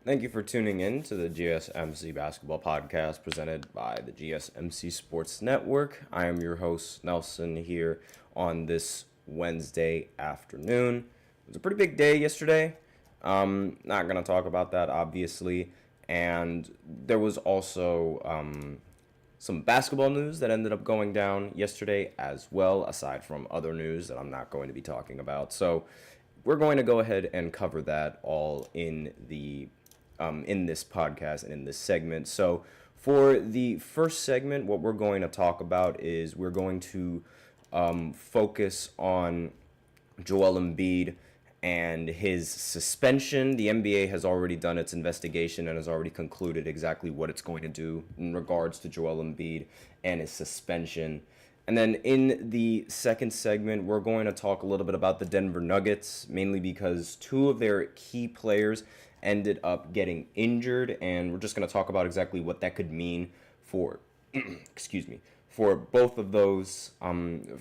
Thank you for tuning in to the GSMC Basketball Podcast presented by the GSMC Sports Network. I am your host, Nelson, here on this Wednesday afternoon. It was a pretty big day yesterday. Not going to talk about that, obviously. And there was also some basketball news that ended up going down yesterday as well, aside from other news that I'm not going to be talking about. So we're going to go ahead and cover that all in this podcast and in this segment. So for the first segment, what we're going to talk about is we're going to focus on Joel Embiid and his suspension. The NBA has already done its investigation and has already concluded exactly what it's going to do in regards to Joel Embiid and his suspension. And then in the second segment, we're going to talk a little bit about the Denver Nuggets, mainly because two of their key players ended up getting injured, and we're just going to talk about exactly what that could mean for, for both of those,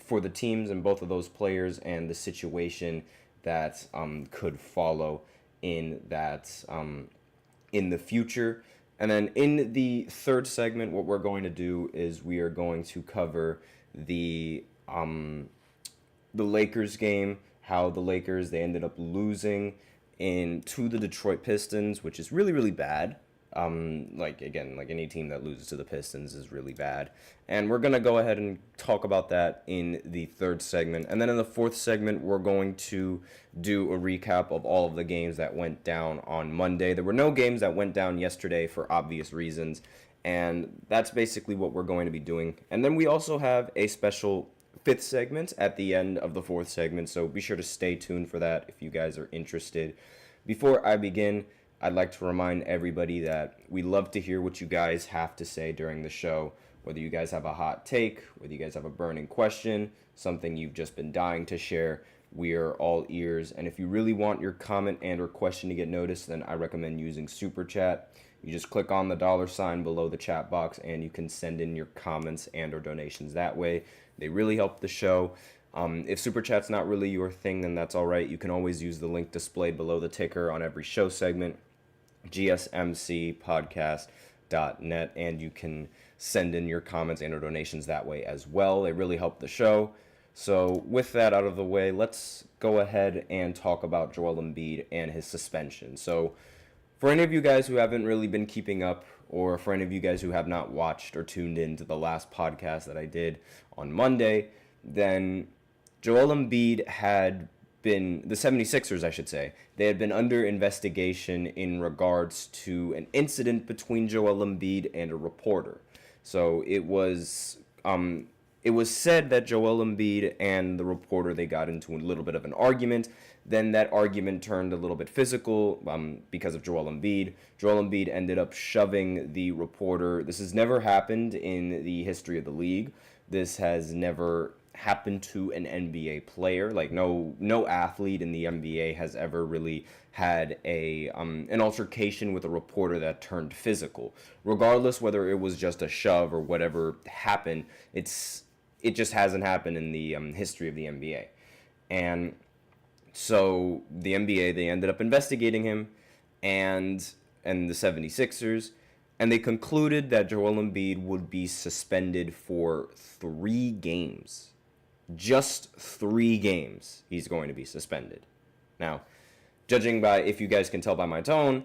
for the teams and both of those players, and the situation that could follow in that in the future. And then in the third segment, what we're going to do is we are going to cover the Lakers game, how the Lakers, they ended up losing to the Detroit Pistons, which is really, really bad. Like any team that loses to the Pistons is really bad. And we're going to go ahead and talk about that in the third segment. And then in the fourth segment, we're going to do a recap of all of the games that went down on Monday. There were no games that went down yesterday for obvious reasons. And that's basically what we're going to be doing. And then we also have a special fifth segment at the end of the fourth segment, so be sure to stay tuned for that if you guys are interested. Before I begin, I'd like to remind everybody that we love to hear what you guys have to say during the show, whether you guys have a hot take, whether you guys have a burning question, something you've just been dying to share. We are all ears, and if you really want your comment and or question to get noticed, then I recommend using Super Chat. You just click on the $sign below the chat box and you can send in your comments and or donations that way. They really help the show. If Super Chat's not really your thing, then that's all right. You can always use the link displayed below the ticker on every show segment, gsmcpodcast.net, and you can send in your comments and or donations that way as well. They really help the show. So with that out of the way, let's go ahead and talk about Joel Embiid and his suspension. So for any of you guys who haven't really been keeping up, or for any of you guys who have not watched or tuned in to the last podcast that I did on Monday, then Joel Embiid had been, the 76ers, I should say, they had been under investigation in regards to an incident between Joel Embiid and a reporter. So it was said that Joel Embiid and the reporter, they got into a little bit of an argument. Then that argument turned a little bit physical because of Joel Embiid. Joel Embiid ended up shoving the reporter. This has never happened in the history of the league. This has never happened to an NBA player. Like no athlete in the NBA has ever really had an altercation with a reporter that turned physical. Regardless whether it was just a shove or whatever happened, it just hasn't happened in the history of the NBA. And so the NBA, they ended up investigating him and the 76ers, and they concluded that Joel Embiid would be suspended for 3 games. Just 3 games he's going to be suspended. Now, judging by, if you guys can tell by my tone,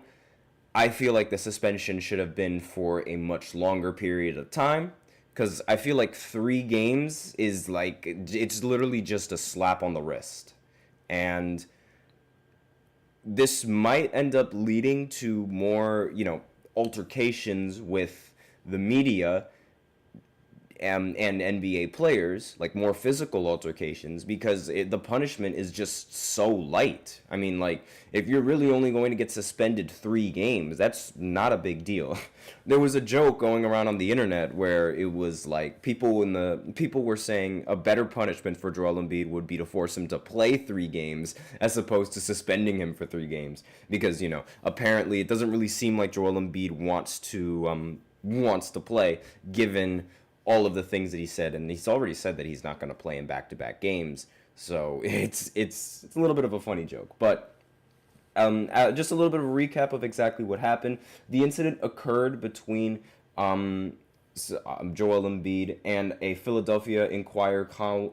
I feel like the suspension should have been for a much longer period of time, because I feel like 3 games is like, it's literally just a slap on the wrist. And this might end up leading to more, altercations with the media and NBA players, like more physical altercations, because the punishment is just so light. I mean, like, if you're really only going to get suspended 3 games, that's not a big deal. There was a joke going around on the internet where it was like people were saying a better punishment for Joel Embiid would be to force him to play 3 games as opposed to suspending him for 3 games, because apparently it doesn't really seem like Joel Embiid wants to play, given all of the things that he said, and he's already said that he's not going to play in back-to-back games. So it's a little bit of a funny joke, but just a little bit of a recap of exactly what happened. The incident occurred between Joel Embiid and a Philadelphia Inquirer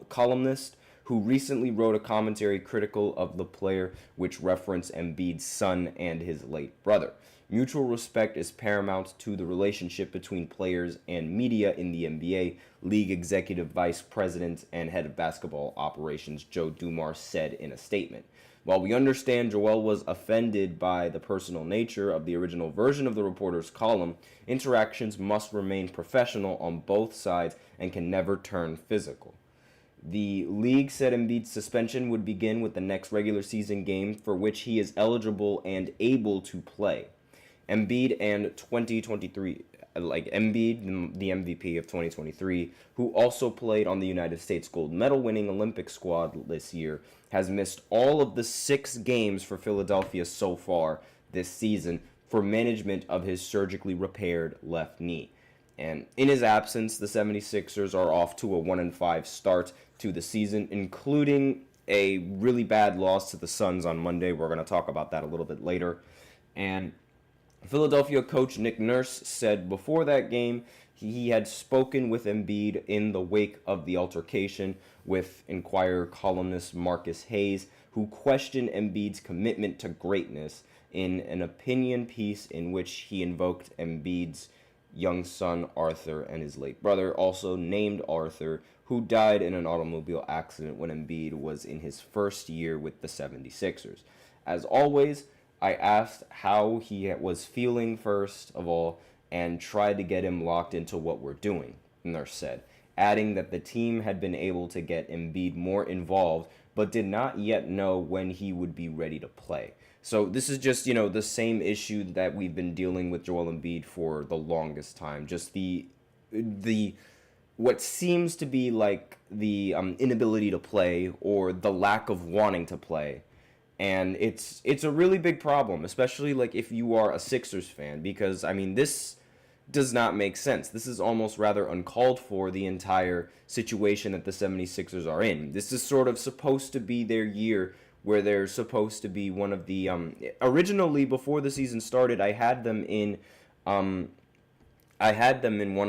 columnist who recently wrote a commentary critical of the player, which referenced Embiid's son and his late brother. Mutual respect is paramount to the relationship between players and media in the NBA, League Executive Vice President and Head of Basketball Operations Joe Dumars said in a statement. While we understand Joel was offended by the personal nature of the original version of the reporter's column, interactions must remain professional on both sides and can never turn physical. The league said Embiid's suspension would begin with the next regular season game for which he is eligible and able to play. Embiid and 2023, Embiid, the MVP of 2023, who also played on the United States gold medal winning Olympic squad this year, has missed all of the 6 games for Philadelphia so far this season for management of his surgically repaired left knee. And in his absence, the 76ers are off to a 1-5 start to the season, including a really bad loss to the Suns on Monday. We're going to talk about that a little bit later. And Philadelphia coach Nick Nurse said before that game he had spoken with Embiid in the wake of the altercation with Inquirer columnist Marcus Hayes, who questioned Embiid's commitment to greatness in an opinion piece in which he invoked Embiid's young son Arthur and his late brother, also named Arthur, who died in an automobile accident when Embiid was in his first year with the 76ers. As always, I asked how he was feeling first of all and tried to get him locked into what we're doing, Nurse said, adding that the team had been able to get Embiid more involved but did not yet know when he would be ready to play. So this is just, the same issue that we've been dealing with Joel Embiid for the longest time. Just the what seems to be like the inability to play or the lack of wanting to play. And it's a really big problem, especially like if you are a Sixers fan, because this does not make sense. This is almost rather uncalled for, the entire situation that the 76ers are in. This is sort of supposed to be their year where they're supposed to be one of the originally before the season started, I had them in one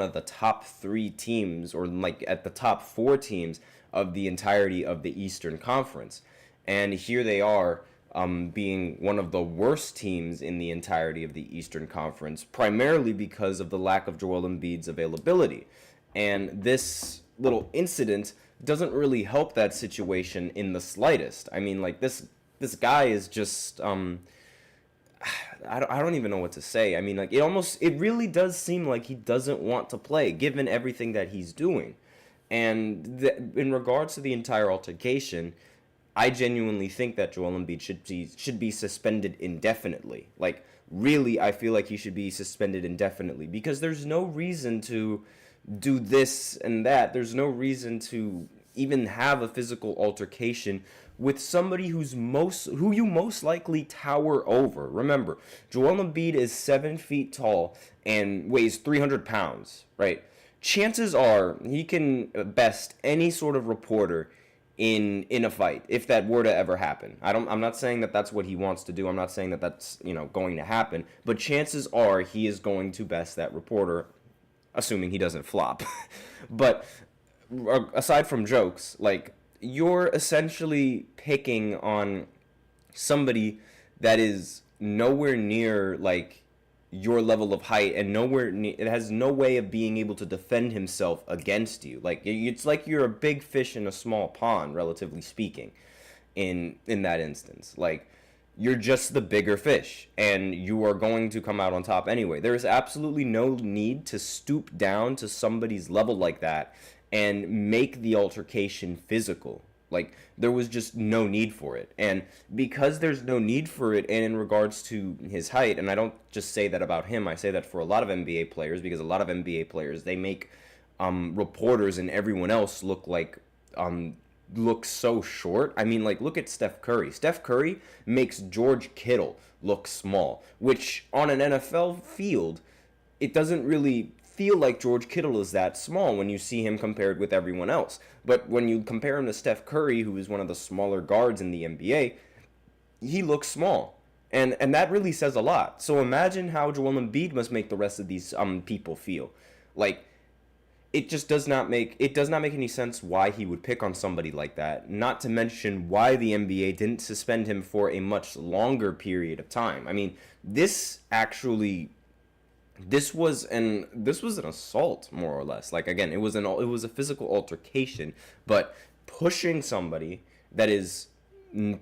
of the top 3 teams, or like at the top 4 teams of the entirety of the Eastern Conference. And here they are, being one of the worst teams in the entirety of the Eastern Conference, primarily because of the lack of Joel Embiid's availability. And this little incident doesn't really help that situation in the slightest. This guy is just, I don't even know what to say. It really does seem like he doesn't want to play, given everything that he's doing. And in regards to the entire altercation, I genuinely think that Joel Embiid should be suspended indefinitely. Really, I feel like he should be suspended indefinitely because there's no reason to do this and that. There's no reason to even have a physical altercation with somebody who you most likely tower over. Remember, Joel Embiid is 7 feet tall and weighs 300 pounds, right? Chances are he can best any sort of reporter in a fight, if that were to ever happen. I'm not saying that that's what he wants to do. I'm not saying that that's, going to happen. But chances are he is going to best that reporter, assuming he doesn't flop. But aside from jokes, you're essentially picking on somebody that is nowhere near, your level of height and it has no way of being able to defend himself against you. It's like you're a big fish in a small pond, relatively speaking, in that instance. You're just the bigger fish and you are going to come out on top anyway. There is absolutely no need to stoop down to somebody's level like that and make the altercation physical. There was just no need for it. And because there's no need for it, and in regards to his height, and I don't just say that about him, I say that for a lot of NBA players, because a lot of NBA players, they make reporters and everyone else look so short. Look at Steph Curry. Steph Curry makes George Kittle look small, which on an NFL field, it doesn't really feel like George Kittle is that small when you see him compared with everyone else. But when you compare him to Steph Curry, who is one of the smaller guards in the NBA, he looks small. And that really says a lot. So imagine how Joel Embiid must make the rest of these people feel. Like, it does not make any sense why he would pick on somebody like that. Not to mention why the NBA didn't suspend him for a much longer period of time. I mean, this was an assault, more or less. Like, again, it was a physical altercation, but pushing somebody that is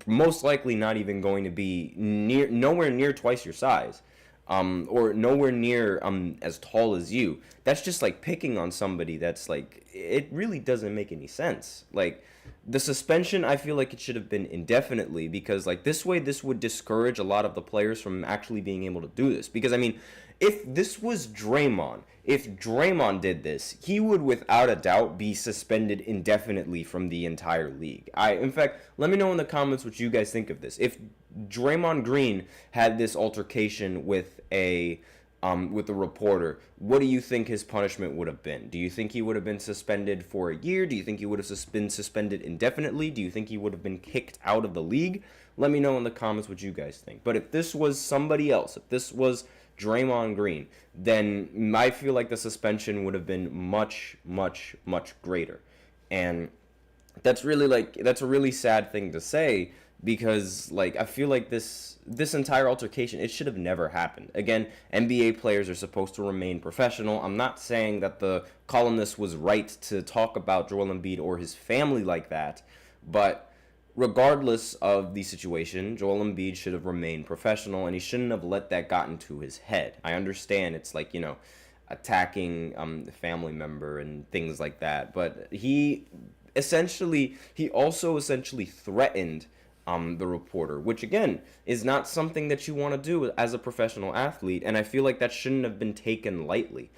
most likely not even going to be nowhere near twice your size, or nowhere near as tall as you. That's just like picking on somebody. That's like, it really doesn't make any sense. Like, the suspension, I feel like it should have been indefinitely, because like this would discourage a lot of the players from actually being able to do this. Because I mean, if Draymond did this, he would without a doubt be suspended indefinitely from the entire league. In fact, let me know in the comments what you guys think of this. If Draymond Green had this altercation with a reporter, what do you think his punishment would have been? Do you think he would have been suspended for a year? Do you think he would have been suspended indefinitely? Do you think he would have been kicked out of the league? Let me know in the comments what you guys think. But if this was somebody else, if this was Draymond Green, then I feel like the suspension would have been much, much, much greater. And that's a really sad thing to say, because like I feel like this entire altercation, it should have never happened. Again, NBA players are supposed to remain professional. I'm not saying that the columnist was right to talk about Joel Embiid or his family like that, but regardless of the situation, Joel Embiid should have remained professional, and he shouldn't have let that get into his head. I understand it's like, attacking a family member and things like that, but he also essentially threatened the reporter, which again is not something that you want to do as a professional athlete, and I feel like that shouldn't have been taken lightly.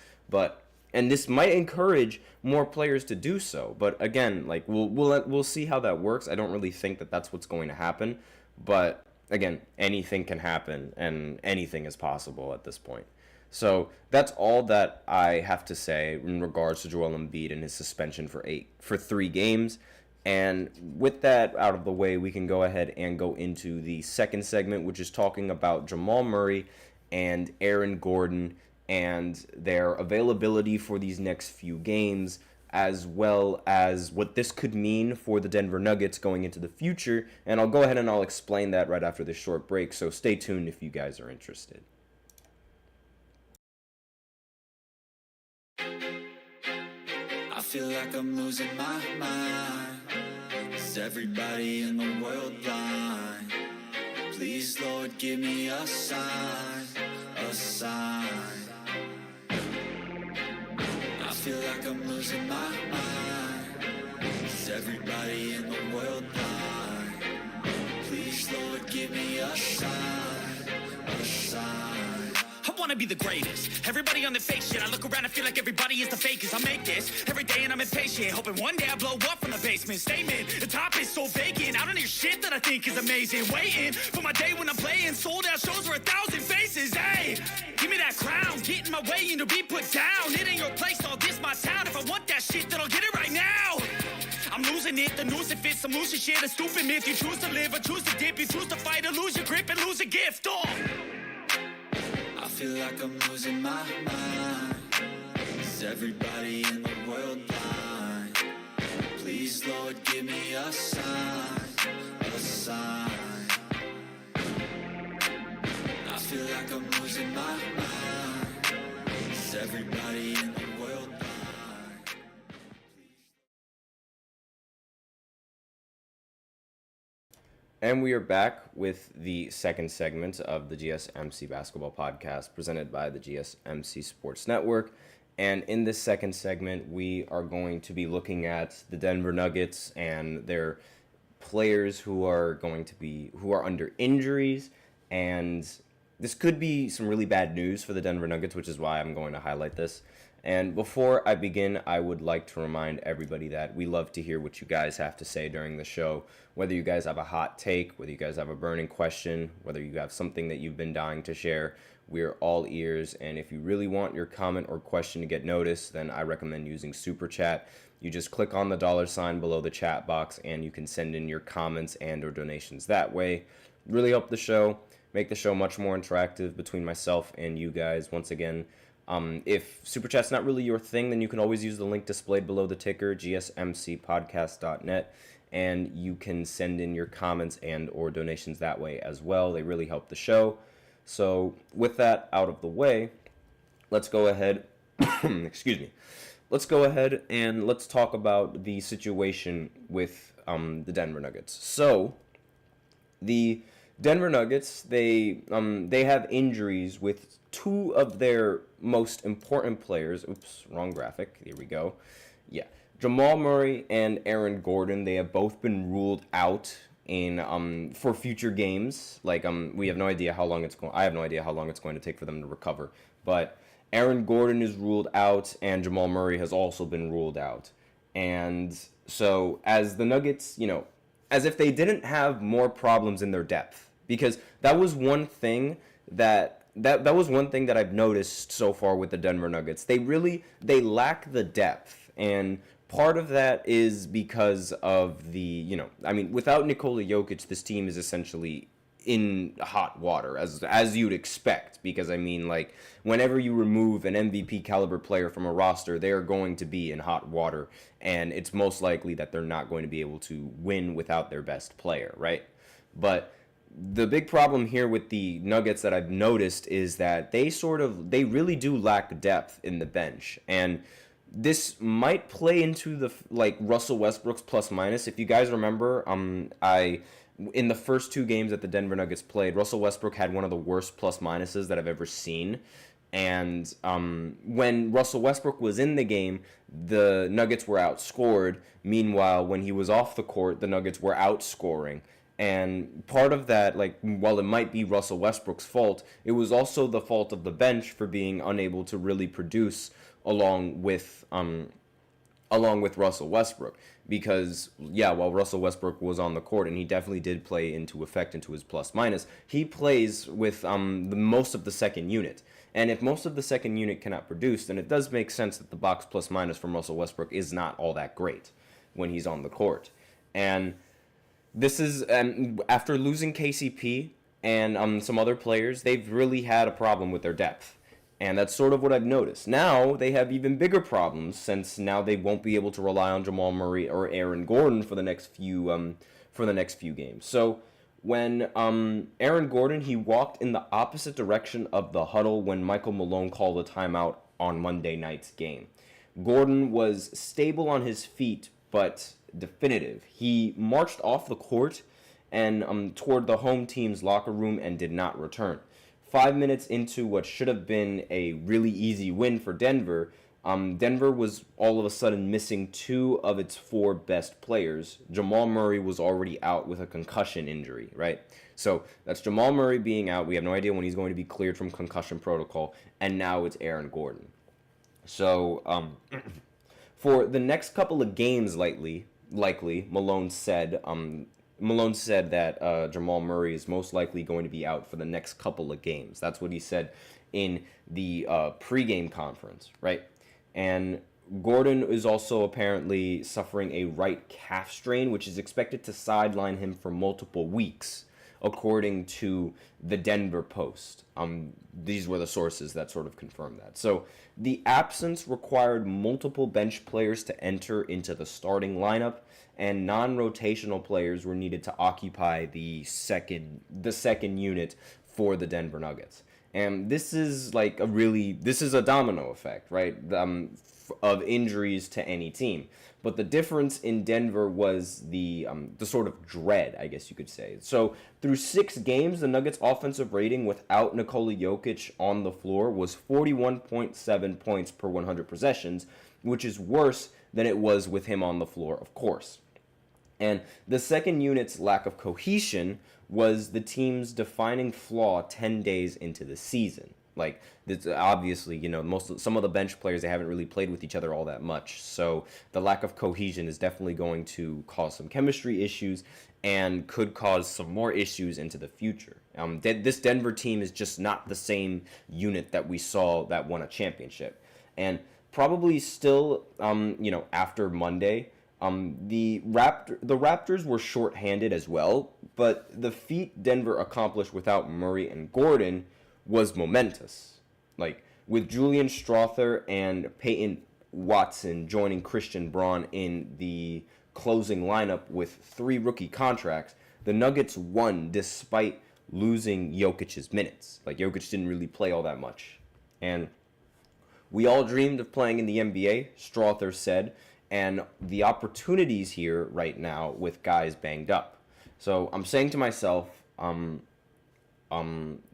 And this might encourage more players to do so. But again, like we'll see how that works. I don't really think that that's what's going to happen. But again, anything can happen, and anything is possible at this point. So that's all that I have to say in regards to Joel Embiid and his suspension for 3 games. And with that out of the way, we can go ahead and go into the second segment, which is talking about Jamal Murray and Aaron Gordon and their availability for these next few games, as well as what this could mean for the Denver Nuggets going into the future. And I'll go ahead and I'll explain that right after this short break, so stay tuned if you guys are interested. I feel like I'm losing my mind. Is everybody in the world blind? Please, Lord, give me a sign, a sign. I feel like I'm losing my mind. Is everybody in the world blind? Please, Lord, give me a sign, a sign. I wanna be the greatest. Everybody on the fake shit. I look around and feel like everybody is the fakest. I make this every day and I'm impatient, hoping one day I blow up from the basement. Statement, the top is so vacant. I don't hear shit that I think is amazing. Waiting for my day when I'm playing sold out shows for 1,000 faces. Hey, give me that crown, get in my way and to be put down. It ain't your place, all this my town. If I want that shit, then I'll get it right now. I'm losing it, the noose it fits. I'm losing shit, a stupid myth. You choose to live or choose to dip. You choose to fight or lose your grip and lose a gift. I feel like I'm losing my mind. Is everybody in the world blind? Please, Lord, give me a sign, a sign. I feel like I'm losing my mind. Is everybody in the world blind? And we are back with the second segment of the GSMC Basketball Podcast presented by the GSMC Sports Network. And in this second segment, we are going to be looking at the Denver Nuggets and their players who are under injuries. And this could be some really bad news for the Denver Nuggets, which is why I'm going to highlight this. And before I begin, I would like to remind everybody that we love to hear what you guys have to say during the show. Whether you guys have a hot take, whether you guys have a burning question, whether you have something that you've been dying to share, we're all ears. And if you really want your comment or question to get noticed, then I recommend using Super Chat. You just click on the $ below the chat box and you can send in your comments and or donations that way. Really help the show. make the show much more interactive between myself and you guys. Once again, if Super Chat's not really your thing, then you can always use the link displayed below the ticker, gsmcpodcast.net, and you can send in your comments and or donations that way as well. They really help the show. So with that out of the way, let's go ahead, excuse me, let's go ahead and let's talk about the situation with the Denver Nuggets. So the Denver Nuggets, they have injuries with two of their most important players. Oops, wrong graphic. Here we go. Yeah, Jamal Murray and Aaron Gordon. They have both been ruled out in for future games. Like we have no idea how long it's going. I have no idea how long it's going to take for them to recover. But Aaron Gordon is ruled out, and Jamal Murray has also been ruled out. And so, as the Nuggets, as if they didn't have more problems in their depth, because that was one thing that I've noticed so far with the Denver Nuggets. They lack the depth, and part of that is because of without Nikola Jokic, this team is essentially in hot water, as you'd expect, because whenever you remove an MVP caliber player from a roster, they are going to be in hot water, and it's most likely that they're not going to be able to win without their best player, right? But the big problem here with the Nuggets that I've noticed is that they really do lack depth in the bench, and this might play into the Russell Westbrook's plus minus. If you guys remember, in the first two games that the Denver Nuggets played, Russell Westbrook had one of the worst plus minuses that I've ever seen. And when Russell Westbrook was in the game, the Nuggets were outscored. Meanwhile, when he was off the court, the Nuggets were outscoring. And part of that, while it might be Russell Westbrook's fault, it was also the fault of the bench for being unable to really produce along with Russell Westbrook. Because, while Russell Westbrook was on the court, and he definitely did play into his plus minus, he plays with most of the second unit. And if most of the second unit cannot produce, then it does make sense that the box plus minus from Russell Westbrook is not all that great when he's on the court. And this is, after losing KCP and some other players, they've really had a problem with their depth. And that's sort of what I've noticed. Now they have even bigger problems, since now they won't be able to rely on Jamal Murray or Aaron Gordon for the next few games. So when Aaron Gordon, he walked in the opposite direction of the huddle when Michael Malone called a timeout on Monday night's game. Gordon was stable on his feet, but definitive. He marched off the court and toward the home team's locker room and did not return. 5 minutes into what should have been a really easy win for Denver, Denver was all of a sudden missing two of its four best players. Jamal Murray was already out with a concussion injury, right? So that's Jamal Murray being out. We have no idea when he's going to be cleared from concussion protocol, and now it's Aaron Gordon. So for the next couple of games, likely, Malone said that Jamal Murray is most likely going to be out for the next couple of games. That's what he said in the pregame conference, right? And Gordon is also apparently suffering a right calf strain, which is expected to sideline him for multiple weeks, according to the Denver Post. These were the sources that sort of confirmed that. So the absence required multiple bench players to enter into the starting lineup, and non-rotational players were needed to occupy the second unit for the Denver Nuggets. And this is a domino effect, right? Of injuries to any team. But the difference in Denver was the sort of dread, I guess you could say. So through 6 games, the Nuggets' offensive rating without Nikola Jokic on the floor was 41.7 points per 100 possessions, which is worse than it was with him on the floor, of course. And the second unit's lack of cohesion was the team's defining flaw 10 days into the season. Obviously, some of the bench players, they haven't really played with each other all that much. So the lack of cohesion is definitely going to cause some chemistry issues and could cause some more issues into the future. This Denver team is just not the same unit that we saw that won a championship. And probably still, after Monday, The Raptors were shorthanded as well, but the feat Denver accomplished without Murray and Gordon was momentous. Like, with Julian Strawther and Peyton Watson joining Christian Braun in the closing lineup with 3 rookie contracts, the Nuggets won despite losing Jokic's minutes. Like, Jokic didn't really play all that much. And we all dreamed of playing in the NBA, Strawther said, and the opportunities here right now with guys banged up. So I'm saying to myself,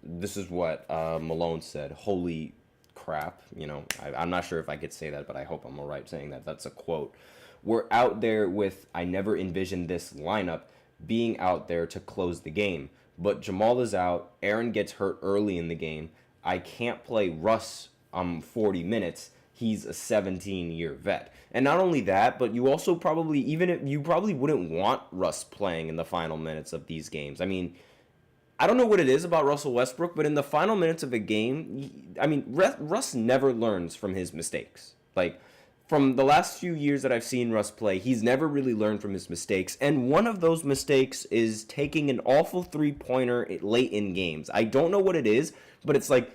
this is what Malone said. Holy crap, I'm not sure if I could say that, but I hope I'm all right saying that. That's a quote. We're out there with, I never envisioned this lineup being out there to close the game. But Jamal is out. Aaron gets hurt early in the game. I can't play Russ 40 minutes. He's a 17-year vet. And not only that, but you also probably, you probably wouldn't want Russ playing in the final minutes of these games. I mean, I don't know what it is about Russell Westbrook, but in the final minutes of a game, Russ never learns from his mistakes. Like, from the last few years that I've seen Russ play, he's never really learned from his mistakes. And one of those mistakes is taking an awful three-pointer late in games. I don't know what it is, but it's like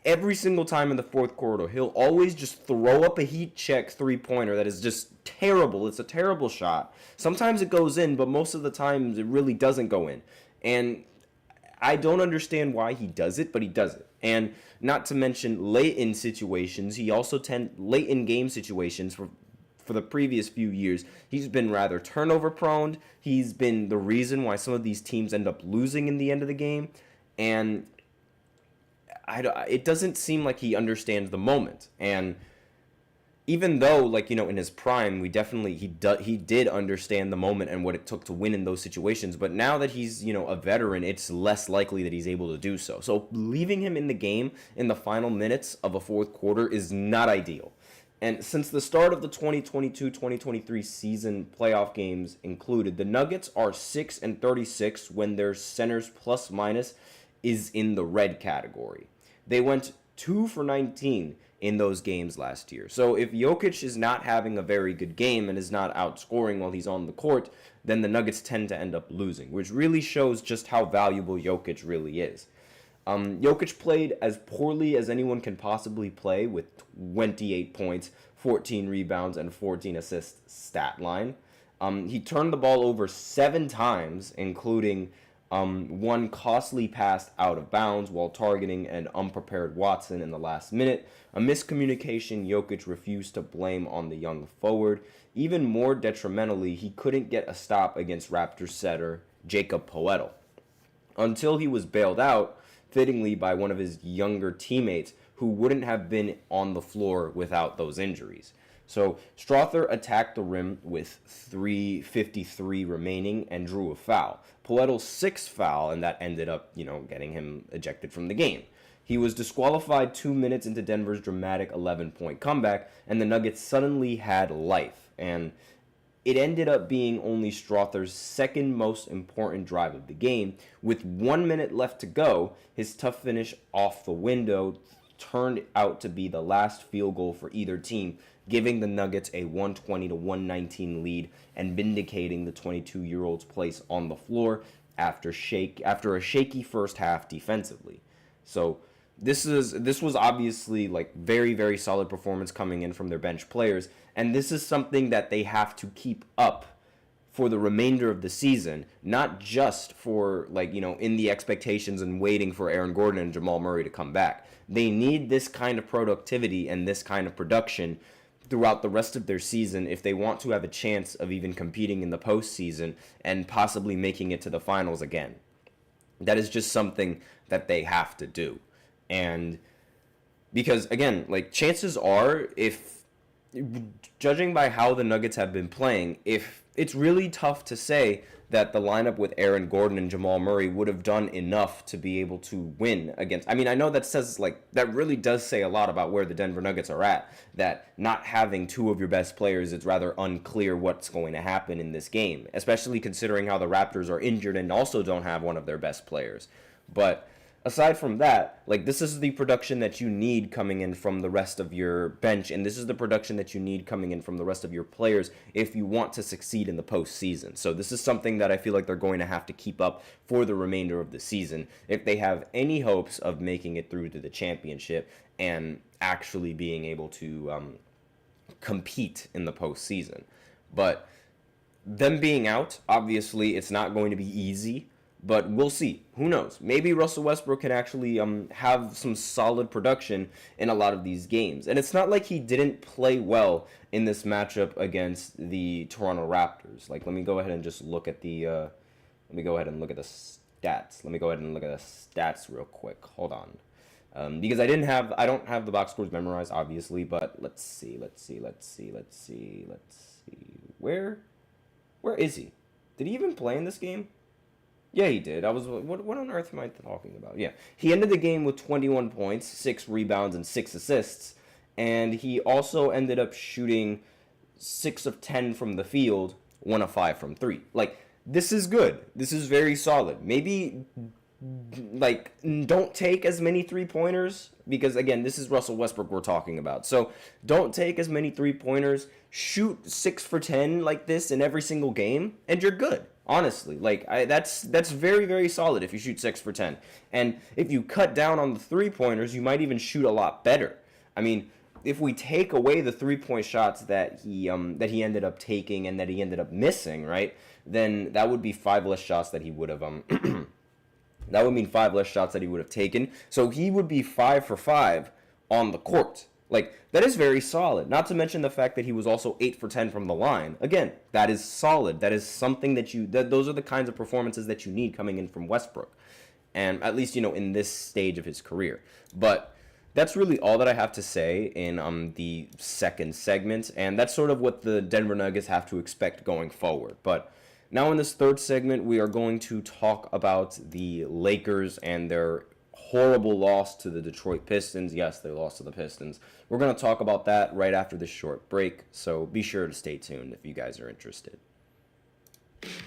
every single time in the fourth quarter, he'll always just throw up a heat check three-pointer that is just terrible. It's a terrible shot. Sometimes it goes in, but most of the times it really doesn't go in. And I don't understand why he does it, but he does it. And not to mention late in situations, he also late in game situations for the previous few years, he's been rather turnover prone. He's been the reason why some of these teams end up losing in the end of the game. And it doesn't seem like he understands the moment. And even though, in his prime, he did understand the moment and what it took to win in those situations. But now that he's, a veteran, it's less likely that he's able to do so. So leaving him in the game in the final minutes of a fourth quarter is not ideal. And since the start of the 2022-2023 season playoff games included, the Nuggets are 6-36 when their centers plus minus is in the red category. They went 2 for 19 in those games last year. So if Jokic is not having a very good game and is not outscoring while he's on the court, then the Nuggets tend to end up losing, which really shows just how valuable Jokic really is. Jokic played as poorly as anyone can possibly play with 28 points, 14 rebounds, and 14 assists stat line. He turned the ball over 7 times, including one costly pass out of bounds while targeting an unprepared Watson in the last minute. A miscommunication Jokic refused to blame on the young forward. Even more detrimentally, he couldn't get a stop against Raptors setter Jakob Poeltl until he was bailed out, fittingly by one of his younger teammates who wouldn't have been on the floor without those injuries. So Strawther attacked the rim with 3:53 remaining and drew a foul. Poeltl's 6th foul, and that ended up, getting him ejected from the game. He was disqualified 2 minutes into Denver's dramatic 11-point comeback, and the Nuggets suddenly had life. And it ended up being only Strawther's second most important drive of the game. With 1 minute left to go, his tough finish off the window turned out to be the last field goal for either team, giving the Nuggets a 120-119 lead and vindicating the 22-year-old's place on the floor after a shaky first half defensively. So this was obviously very, very solid performance coming in from their bench players, and this is something that they have to keep up for the remainder of the season, not just for in the expectations and waiting for Aaron Gordon and Jamal Murray to come back. They need this kind of productivity and this kind of production throughout the rest of their season if they want to have a chance of even competing in the postseason and possibly making it to the finals again. That is just something that they have to do. And because, again, chances are, if judging by how the Nuggets have been playing, if it's really tough to say that the lineup with Aaron Gordon and Jamal Murray would have done enough to be able to win against. I mean, I know that says that really does say a lot about where the Denver Nuggets are at, that not having 2 of your best players, it's rather unclear what's going to happen in this game, especially considering how the Raptors are injured and also don't have one of their best players. But aside from that, like, this is the production that you need coming in from the rest of your bench, and this is the production that you need coming in from the rest of your players if you want to succeed in the postseason. So this is something that I feel like they're going to have to keep up for the remainder of the season if they have any hopes of making it through to the championship and actually being able to compete in the postseason. But them being out, obviously, it's not going to be easy. But we'll see. Who knows? Maybe Russell Westbrook can actually have some solid production in a lot of these games. And it's not like he didn't play well in this matchup against the Toronto Raptors. Like, let me go ahead and just look at the stats. Let me go ahead and look at the stats real quick. Hold on. Because I don't have the box scores memorized, obviously. But let's see. Where is he? Did he even play in this game? Yeah, he did. What on earth am I talking about? Yeah. He ended the game with 21 points, 6 rebounds, and 6 assists. And he also ended up shooting 6 of 10 from the field, 1 of 5 from 3. Like, this is good. This is very solid. Maybe, like, don't take as many 3-pointers. Because, again, this is Russell Westbrook we're talking about. So, don't take as many 3-pointers. Shoot 6 for 10 like this in every single game, and you're good. Honestly, like, that's very, very solid if you shoot 6 for 10. And if you cut down on the 3-pointers, you might even shoot a lot better. I mean, if we take away the 3-point shots that he ended up taking and that he ended up missing, right, then that would be 5 less shots that he would have that would mean 5 less shots that he would have taken. So he would be 5 for 5 on the court. Like, that is very solid. Not to mention the fact that he was also 8 for 10 from the line. Again, that is solid. That is something those are the kinds of performances that you need coming in from Westbrook. And at least, in this stage of his career. But that's really all that I have to say in the second segment. And that's sort of what the Denver Nuggets have to expect going forward. But now in this third segment, we are going to talk about the Lakers and their horrible loss to the Detroit Pistons. Yes, they lost to the Pistons. We're going to talk about that right after this short break, so be sure to stay tuned if you guys are interested.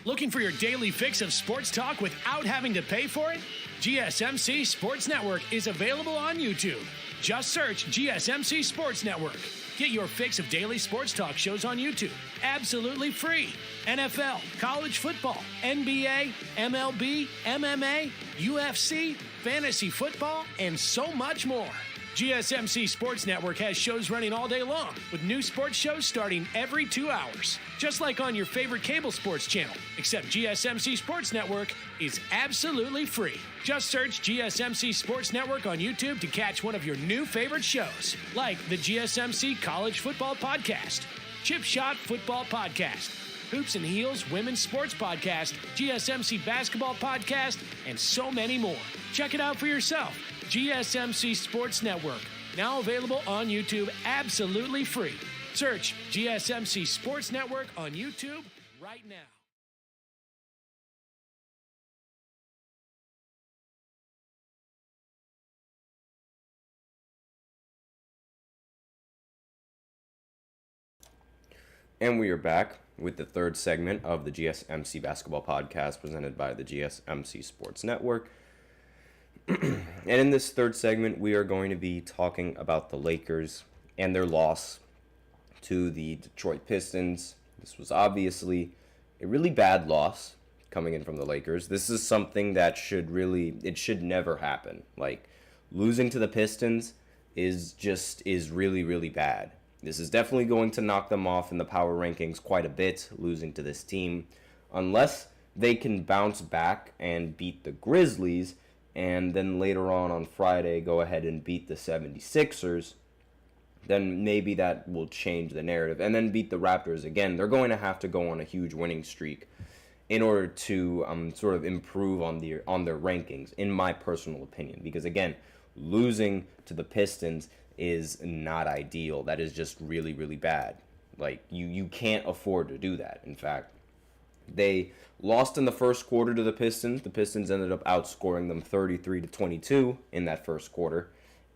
Looking for your daily fix of sports talk without having to pay for it? GSMC Sports Network is available on YouTube. Just search GSMC Sports Network. Get your fix of daily sports talk shows on YouTube, absolutely free. NFL, college football, NBA, MLB, MMA, UFC, fantasy football, and so much more. GSMC Sports Network has shows running all day long, with new sports shows starting every 2 hours. Just like on your favorite cable sports channel, except GSMC Sports Network is absolutely free. Just search GSMC Sports Network on YouTube to catch one of your new favorite shows, like the GSMC College Football Podcast, Chip Shot Football Podcast, Hoops and Heels Women's Sports Podcast, GSMC Basketball Podcast, and so many more. Check it out for yourself. GSMC Sports Network, now available on YouTube absolutely free. Search GSMC Sports Network on YouTube right now. And we are back with the third segment of the GSMC Basketball Podcast presented by the GSMC Sports Network. And in this third segment, we are going to be talking about the Lakers and their loss to the Detroit Pistons. This was obviously a really bad loss coming in from the Lakers. This is something that should never happen. Like, losing to the Pistons is really, really bad. This is definitely going to knock them off in the power rankings quite a bit, losing to this team. Unless they can bounce back and beat the Grizzlies, and then later on Friday go ahead and beat the 76ers, then maybe that will change the narrative. And then beat the Raptors again. They're going to have to go on a huge winning streak in order to sort of improve on their rankings, in my personal opinion. Because, again, losing to the Pistons is not ideal. That is just really, really bad. Like, you can't afford to do that. In fact, they lost in the first quarter to the Pistons. The Pistons ended up outscoring them 33-22 in that first quarter.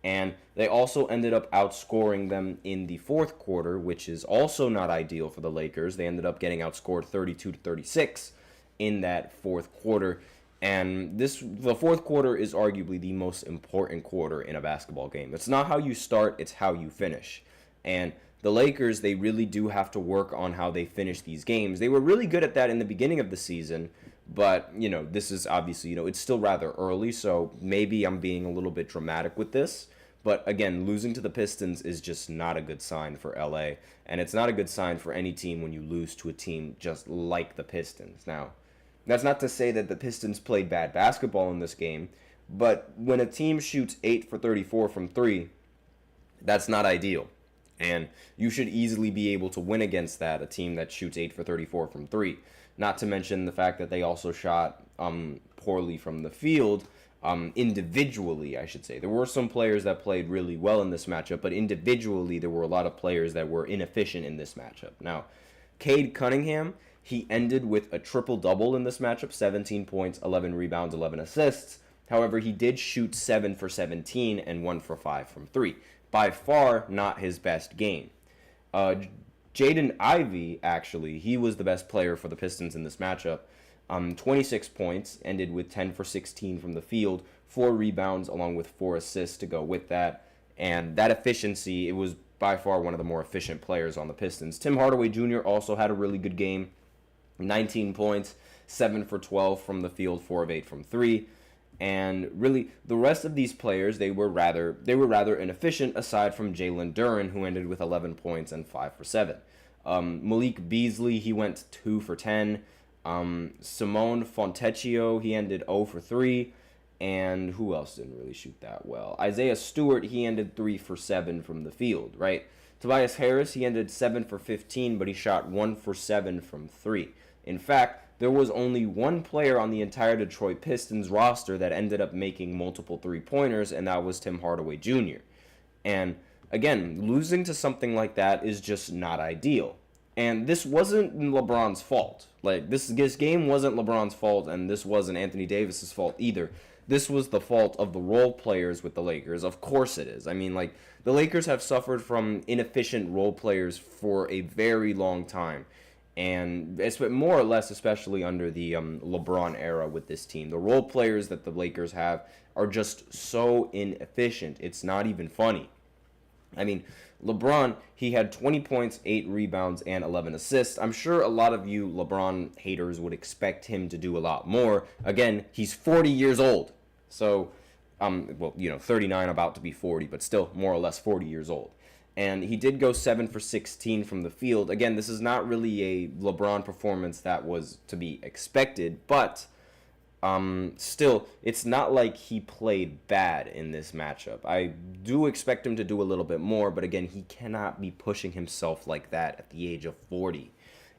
And they also ended up outscoring them in the fourth quarter, which is also not ideal for the Lakers. They ended up getting outscored 32-36 in that fourth quarter. And the fourth quarter is arguably the most important quarter in a basketball game. It's not how you start, it's how you finish. And the Lakers, they really do have to work on how they finish these games. They were really good at that in the beginning of the season, but, this is obviously, it's still rather early, so maybe I'm being a little bit dramatic with this. But again, losing to the Pistons is just not a good sign for LA, and it's not a good sign for any team when you lose to a team just like the Pistons. Now, that's not to say that the Pistons played bad basketball in this game, but when a team shoots 8 for 34 from 3, that's not ideal. And you should easily be able to win against that, a team that shoots 8 for 34 from 3. Not to mention the fact that they also shot poorly from the field, individually, I should say. There were some players that played really well in this matchup, but individually there were a lot of players that were inefficient in this matchup. Now, Cade Cunningham, he ended with a triple-double in this matchup, 17 points, 11 rebounds, 11 assists. However, he did shoot 7 for 17 and 1 for 5 from 3. By far, not his best game. Jaden Ivey, actually, he was the best player for the Pistons in this matchup. 26 points, ended with 10 for 16 from the field, 4 rebounds along with 4 assists to go with that. And that efficiency, it was by far one of the more efficient players on the Pistons. Tim Hardaway Jr. also had a really good game. 19 points, 7 for 12 from the field, 4 of 8 from 3. And really, the rest of these players, they were rather inefficient, aside from Jalen Duren, who ended with 11 points and 5 for 7. Malik Beasley, he went 2 for 10. Simone Fontecchio, he ended 0 for 3. And who else didn't really shoot that well? Isaiah Stewart, he ended 3 for 7 from the field, right? Tobias Harris, he ended 7 for 15, but he shot 1 for 7 from 3. In fact, there was only one player on the entire Detroit Pistons roster that ended up making multiple three-pointers, and that was Tim Hardaway Jr. And again, losing to something like that is just not ideal. And this wasn't LeBron's fault. Like, this game wasn't LeBron's fault, and this wasn't Anthony Davis's fault either. This was the fault of the role players with the Lakers. Of course it is. I mean, like, the Lakers have suffered from inefficient role players for a very long time. And it's more or less, especially under the LeBron era with this team. The role players that the Lakers have are just so inefficient. It's not even funny. I mean, LeBron, he had 20 points, 8 rebounds, and 11 assists. I'm sure a lot of you LeBron haters would expect him to do a lot more. Again, he's 40 years old. So, 39, about to be 40, but still more or less 40 years old. And he did go 7 for 16 from the field. Again, this is not really a LeBron performance that was to be expected, but still, it's not like he played bad in this matchup. I do expect him to do a little bit more, but again, he cannot be pushing himself like that at the age of 40.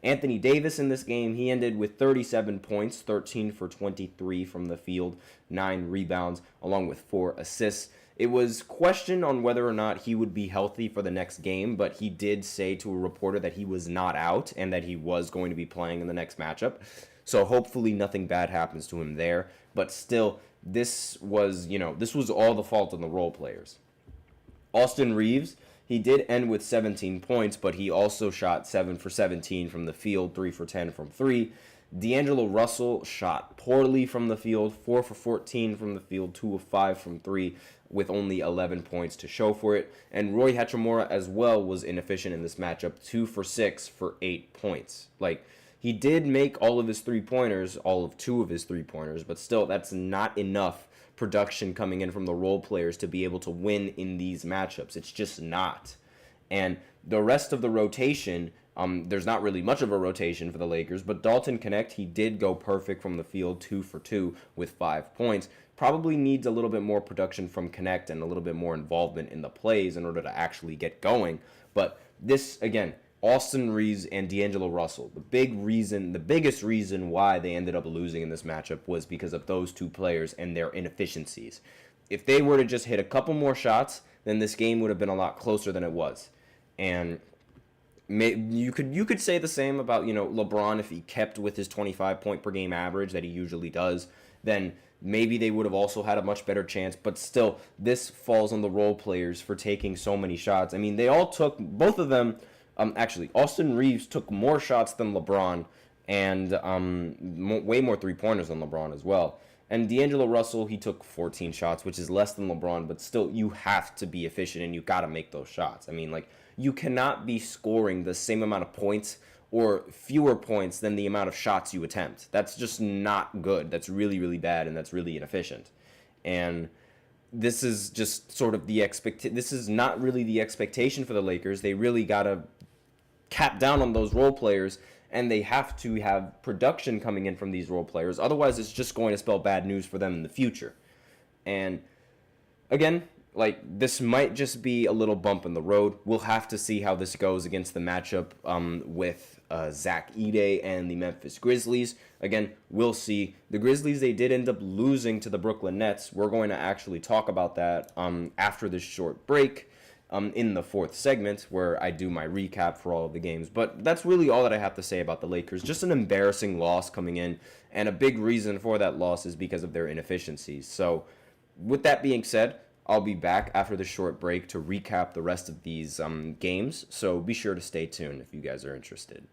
Anthony Davis in this game, he ended with 37 points, 13 for 23 from the field, 9 rebounds, along with 4 assists. It was questioned on whether or not he would be healthy for the next game, but he did say to a reporter that he was not out and that he was going to be playing in the next matchup. So hopefully nothing bad happens to him there. But still, this was all the fault of the role players. Austin Reeves, he did end with 17 points, but he also shot 7 for 17 from the field, 3 for 10 from 3. D'Angelo Russell shot poorly from the field, 4 for 14 from the field, 2 of 5 from 3, with only 11 points to show for it. And Roy Hachimura as well was inefficient in this matchup, 2 for 6 for 8 points. Like, he did make all of his three-pointers, all of 2 of his three-pointers, but still, that's not enough production coming in from the role players to be able to win in these matchups. It's just not. And the rest of the rotation, there's not really much of a rotation for the Lakers, but Dalton Knecht, he did go perfect from the field, 2 for 2 with 5 points. Probably needs a little bit more production from Knecht and a little bit more involvement in the plays in order to actually get going. But this, again, Austin Reeves and D'Angelo Russell, the biggest reason why they ended up losing in this matchup was because of those two players and their inefficiencies. If they were to just hit a couple more shots, then this game would have been a lot closer than it was. And you could say the same about, LeBron. If he kept with his 25 point per game average that he usually does, then maybe they would have also had a much better chance. But still, this falls on the role players for taking so many shots. I mean, they all took, both of them, actually, Austin Reeves took more shots than LeBron and way more three-pointers than LeBron as well. And D'Angelo Russell, he took 14 shots, which is less than LeBron, but still, you have to be efficient and you got to make those shots. I mean, like, you cannot be scoring the same amount of points or fewer points than the amount of shots you attempt. That's just not good. That's really, really bad, and that's really inefficient. And this is just sort of this is not really the expectation for the Lakers. They really got to cap down on those role players, and they have to have production coming in from these role players. Otherwise, it's just going to spell bad news for them in the future. And again, like, this might just be a little bump in the road. We'll have to see how this goes against the matchup with Zach Edey and the Memphis Grizzlies. Again, we'll see. The Grizzlies, they did end up losing to the Brooklyn Nets. We're going to actually talk about that after this short break in the fourth segment, where I do my recap for all of the games. But that's really all that I have to say about the Lakers. Just an embarrassing loss coming in, and a big reason for that loss is because of their inefficiencies. So with that being said, I'll be back after the short break to recap the rest of these games, so be sure to stay tuned if you guys are interested.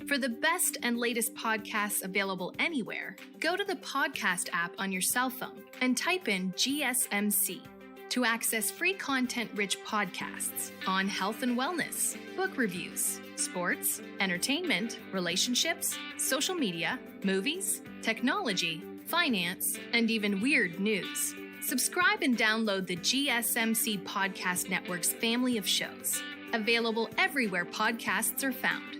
For the best and latest podcasts available anywhere, go to the podcast app on your cell phone and type in GSMC to access free content-rich podcasts on health and wellness, book reviews, sports, entertainment, relationships, social media, movies, technology, finance, and even weird news. Subscribe and download the GSMC Podcast Network's family of shows, available everywhere podcasts are found.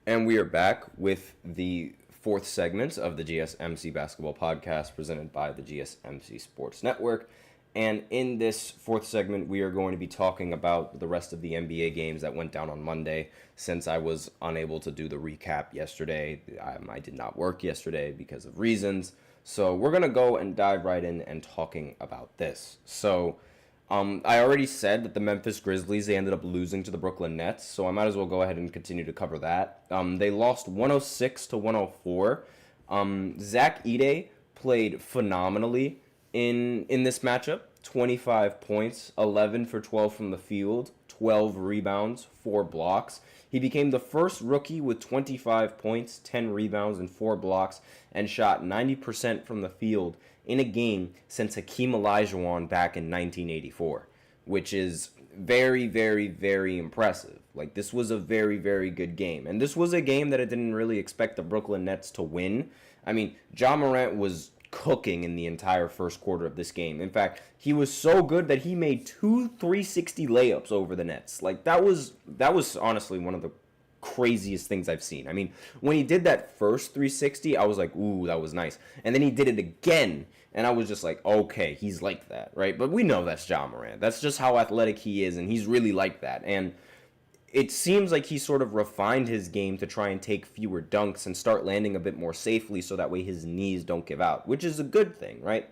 And we are back with the fourth segment of the GSMC Basketball Podcast presented by the GSMC Sports Network. And in this fourth segment, we are going to be talking about the rest of the NBA games that went down on Monday. Since I was unable to do the recap yesterday, I did not work yesterday because of reasons. So we're going to go and dive right in and talking about this. So I already said that the Memphis Grizzlies, they ended up losing to the Brooklyn Nets, so I might as well go ahead and continue to cover that. They lost 106 to 104. Zach Edey played phenomenally in this matchup. 25 points, 11 for 12 from the field, 12 rebounds, 4 blocks. He became the first rookie with 25 points, 10 rebounds, and 4 blocks, and shot 90% from the field in a game since Hakeem Olajuwon back in 1984, which is very, very, very impressive. Like, this was a very, very good game. And this was a game that I didn't really expect the Brooklyn Nets to win. I mean, Ja Morant was cooking in the entire first quarter of this game. In fact, he was so good that he made 2 360 layups over the Nets. Like, that was honestly one of the craziest things I've seen. I mean, when he did that first 360, I was like, ooh, that was nice. And then he did it again, and I was just like, okay, he's like that, right? But we know that's Ja Morant. That's just how athletic he is, and he's really like that. And it seems like he sort of refined his game to try and take fewer dunks and start landing a bit more safely so that way his knees don't give out, which is a good thing, right?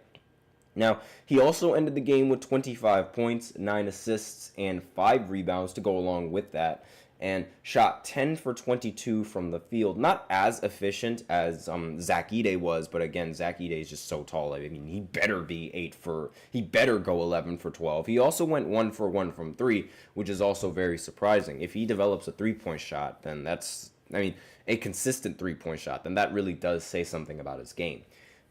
Now, he also ended the game with 25 points, 9 assists, and 5 rebounds to go along with that, and shot 10 for 22 from the field. Not as efficient as Zach Edey was, but again, Zach Edey is just so tall. I mean, he better go 11 for 12. He also went 1 for 1 from 3, which is also very surprising. If he develops a three-point shot, then that's, I mean, a consistent three-point shot, then that really does say something about his game.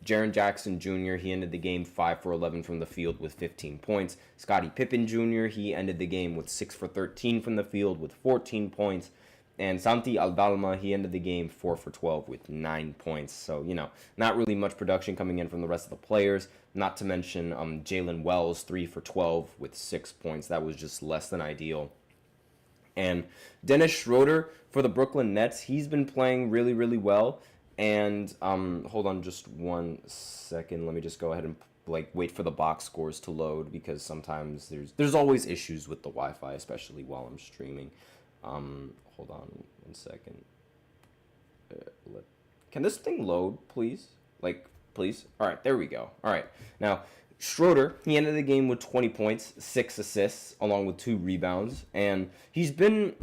Jaren Jackson Jr., he ended the game 5 for 11 from the field with 15 points. Scottie Pippen Jr., he ended the game with 6 for 13 from the field with 14 points. And Santi Aldama, he ended the game 4 for 12 with 9 points. So, you know, not really much production coming in from the rest of the players. Not to mention Jalen Wells, 3 for 12 with 6 points. That was just less than ideal. And Dennis Schroeder for the Brooklyn Nets, he's been playing really, really well. And hold on just 1 second. Let me just go ahead and wait for the box scores to load, because sometimes there's always issues with the Wi-Fi, especially while I'm streaming. Hold on 1 second. Can this thing load, please? Please? All right, there we go. All right. Now, Schroeder, he ended the game with 20 points, 6 assists, along with 2 rebounds, and he's been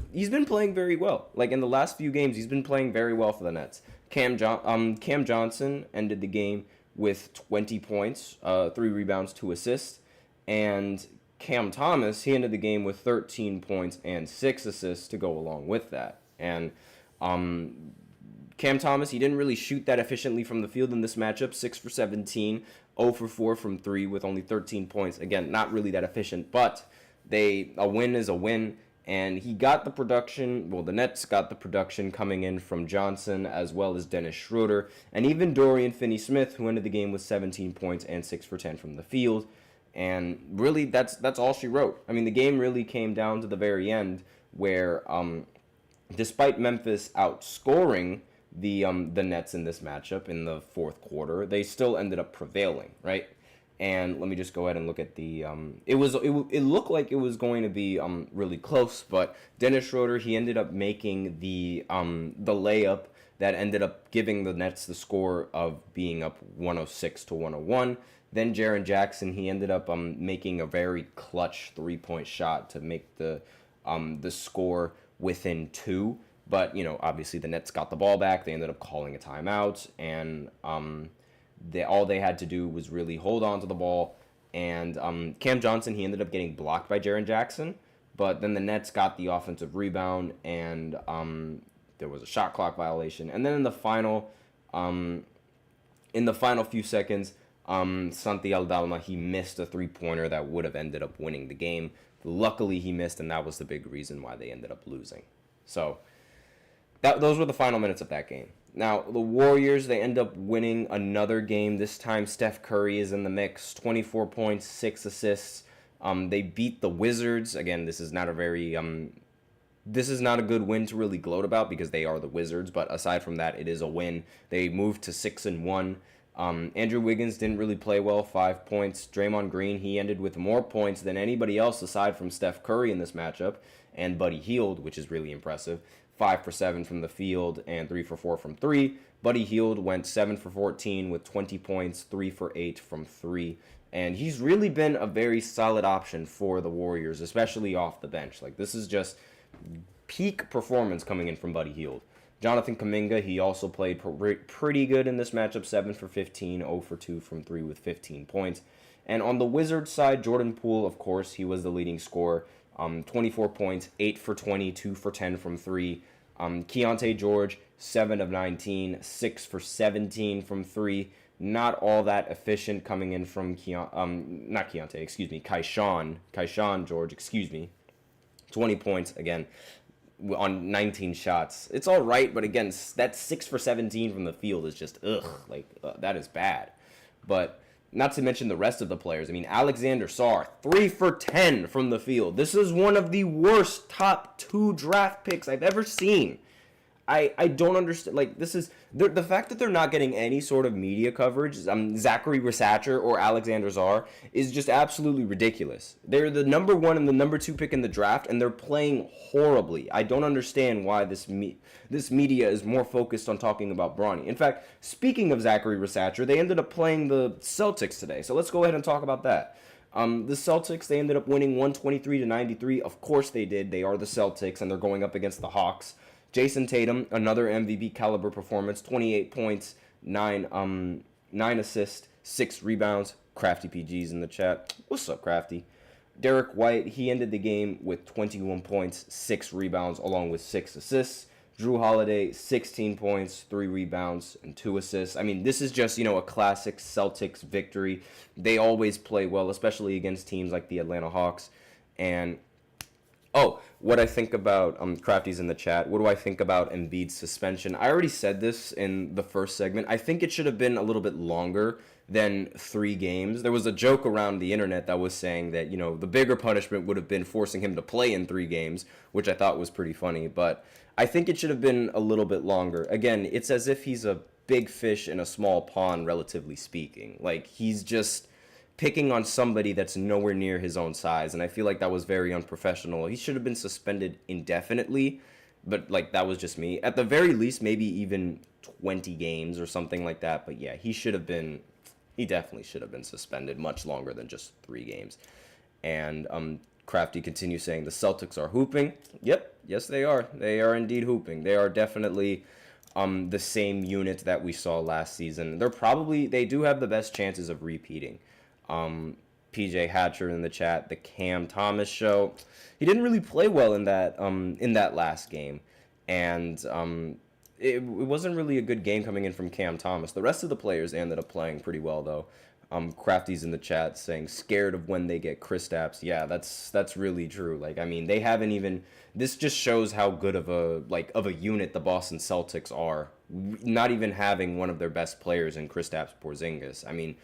playing very well. Like, in the last few games, he's been playing very well for the Nets. Cam Johnson ended the game with 20 points, 3 rebounds, 2 assists. And Cam Thomas, he ended the game with 13 points and 6 assists to go along with that. And Cam Thomas, he didn't really shoot that efficiently from the field in this matchup. 6 for 17, 0 for 4 from 3 with only 13 points. Again, not really that efficient, but a win is a win. And he got the production, well, the Nets got the production coming in from Johnson as well as Dennis Schroeder. And even Dorian Finney-Smith, who ended the game with 17 points and 6 for 10 from the field. And really, that's all she wrote. I mean, the game really came down to the very end where, despite Memphis outscoring the Nets in this matchup in the fourth quarter, they still ended up prevailing, right? And let me just go ahead and look at the it looked like it was going to be really close, but Dennis Schroeder, he ended up making the layup that ended up giving the Nets the score of being up 106 to 101. Then Jaren Jackson, he ended up making a very clutch 3-point shot to make the score within 2. But, you know, obviously the Nets got the ball back. They ended up calling a timeout, and all they had to do was really hold on to the ball. And Cam Johnson, he ended up getting blocked by Jaren Jackson. But then the Nets got the offensive rebound, and there was a shot clock violation. And then in the final few seconds, Santi Aldama, he missed a 3-pointer that would have ended up winning the game. Luckily, he missed, and that was the big reason why they ended up losing. So those were the final minutes of that game. Now, the Warriors, they end up winning another game. This time, Steph Curry is in the mix. 24 points, 6 assists. They beat the Wizards. Again, this is not a good win to really gloat about because they are the Wizards. But aside from that, it is a win. They moved to 6-1. Andrew Wiggins didn't really play well, 5 points. Draymond Green, he ended with more points than anybody else aside from Steph Curry in this matchup. And Buddy Hield, which is really impressive. 5 for 7 from the field and 3 for 4 from 3. Buddy Hield went 7 for 14 with 20 points, 3 for 8 from 3. And he's really been a very solid option for the Warriors, especially off the bench. Like, this is just peak performance coming in from Buddy Hield. Jonathan Kuminga, he also played pretty good in this matchup, 7 for 15, 0 for 2 from 3 with 15 points. And on the Wizards side, Jordan Poole, of course, he was the leading scorer. 24 points, 8 for 20, 2 for 10 from 3. Keontae George, 7 of 19, 6 for 17 from 3. Not all that efficient coming in from Kaishawn George, 20 points, again, on 19 shots. It's all right, but again, that 6 for 17 from the field is just, that is bad. But not to mention the rest of the players. I mean, Alexander Sarr, 3 for 10 from the field. This is one of the worst top 2 draft picks I've ever seen. I don't understand. Like, this is the fact that they're not getting any sort of media coverage. Zachary Rasacher or Alexander Sarr is just absolutely ridiculous. They're the number 1 and the number 2 pick in the draft, and they're playing horribly. I don't understand why this media is more focused on talking about Bronny. In fact, speaking of Zachary Rasacher, they ended up playing the Celtics today. So let's go ahead and talk about that. The Celtics, they ended up winning 123-93. Of course they did. They are the Celtics, and they're going up against the Hawks. Jason Tatum, another MVP caliber performance, 28 points, 9 assists, 6 rebounds. Crafty PG's in the chat. What's up, Crafty? Derek White, he ended the game with 21 points, 6 rebounds, along with 6 assists. Drew Holiday, 16 points, 3 rebounds, and 2 assists. I mean, this is just, a classic Celtics victory. They always play well, especially against teams like the Atlanta Hawks. And what I think about, Crafty's in the chat, what do I think about Embiid's suspension? I already said this in the first segment. I think it should have been a little bit longer than 3 games. There was a joke around the internet that was saying that, the bigger punishment would have been forcing him to play in 3 games, which I thought was pretty funny. But I think it should have been a little bit longer. Again, it's as if he's a big fish in a small pond, relatively speaking. Like, he's just picking on somebody that's nowhere near his own size, and I feel like that was very unprofessional. He should have been suspended indefinitely, but, that was just me. At the very least, maybe even 20 games or something like that, but yeah, he definitely should have been suspended much longer than just 3 games. And Crafty continues saying, the Celtics are hooping. Yep, yes they are. They are indeed hooping. They are definitely the same unit that we saw last season. They do have the best chances of repeating. PJ Hatcher in the chat, the Cam Thomas show. He didn't really play well in that last game, and it wasn't really a good game coming in from Cam Thomas. The rest of the players ended up playing pretty well though. Crafty's in the chat saying scared of when they get Kristaps. Yeah, that's really true. Like, I mean, they haven't even. This just shows how good of a unit the Boston Celtics are. Not even having one of their best players in Kristaps Porzingis. I mean,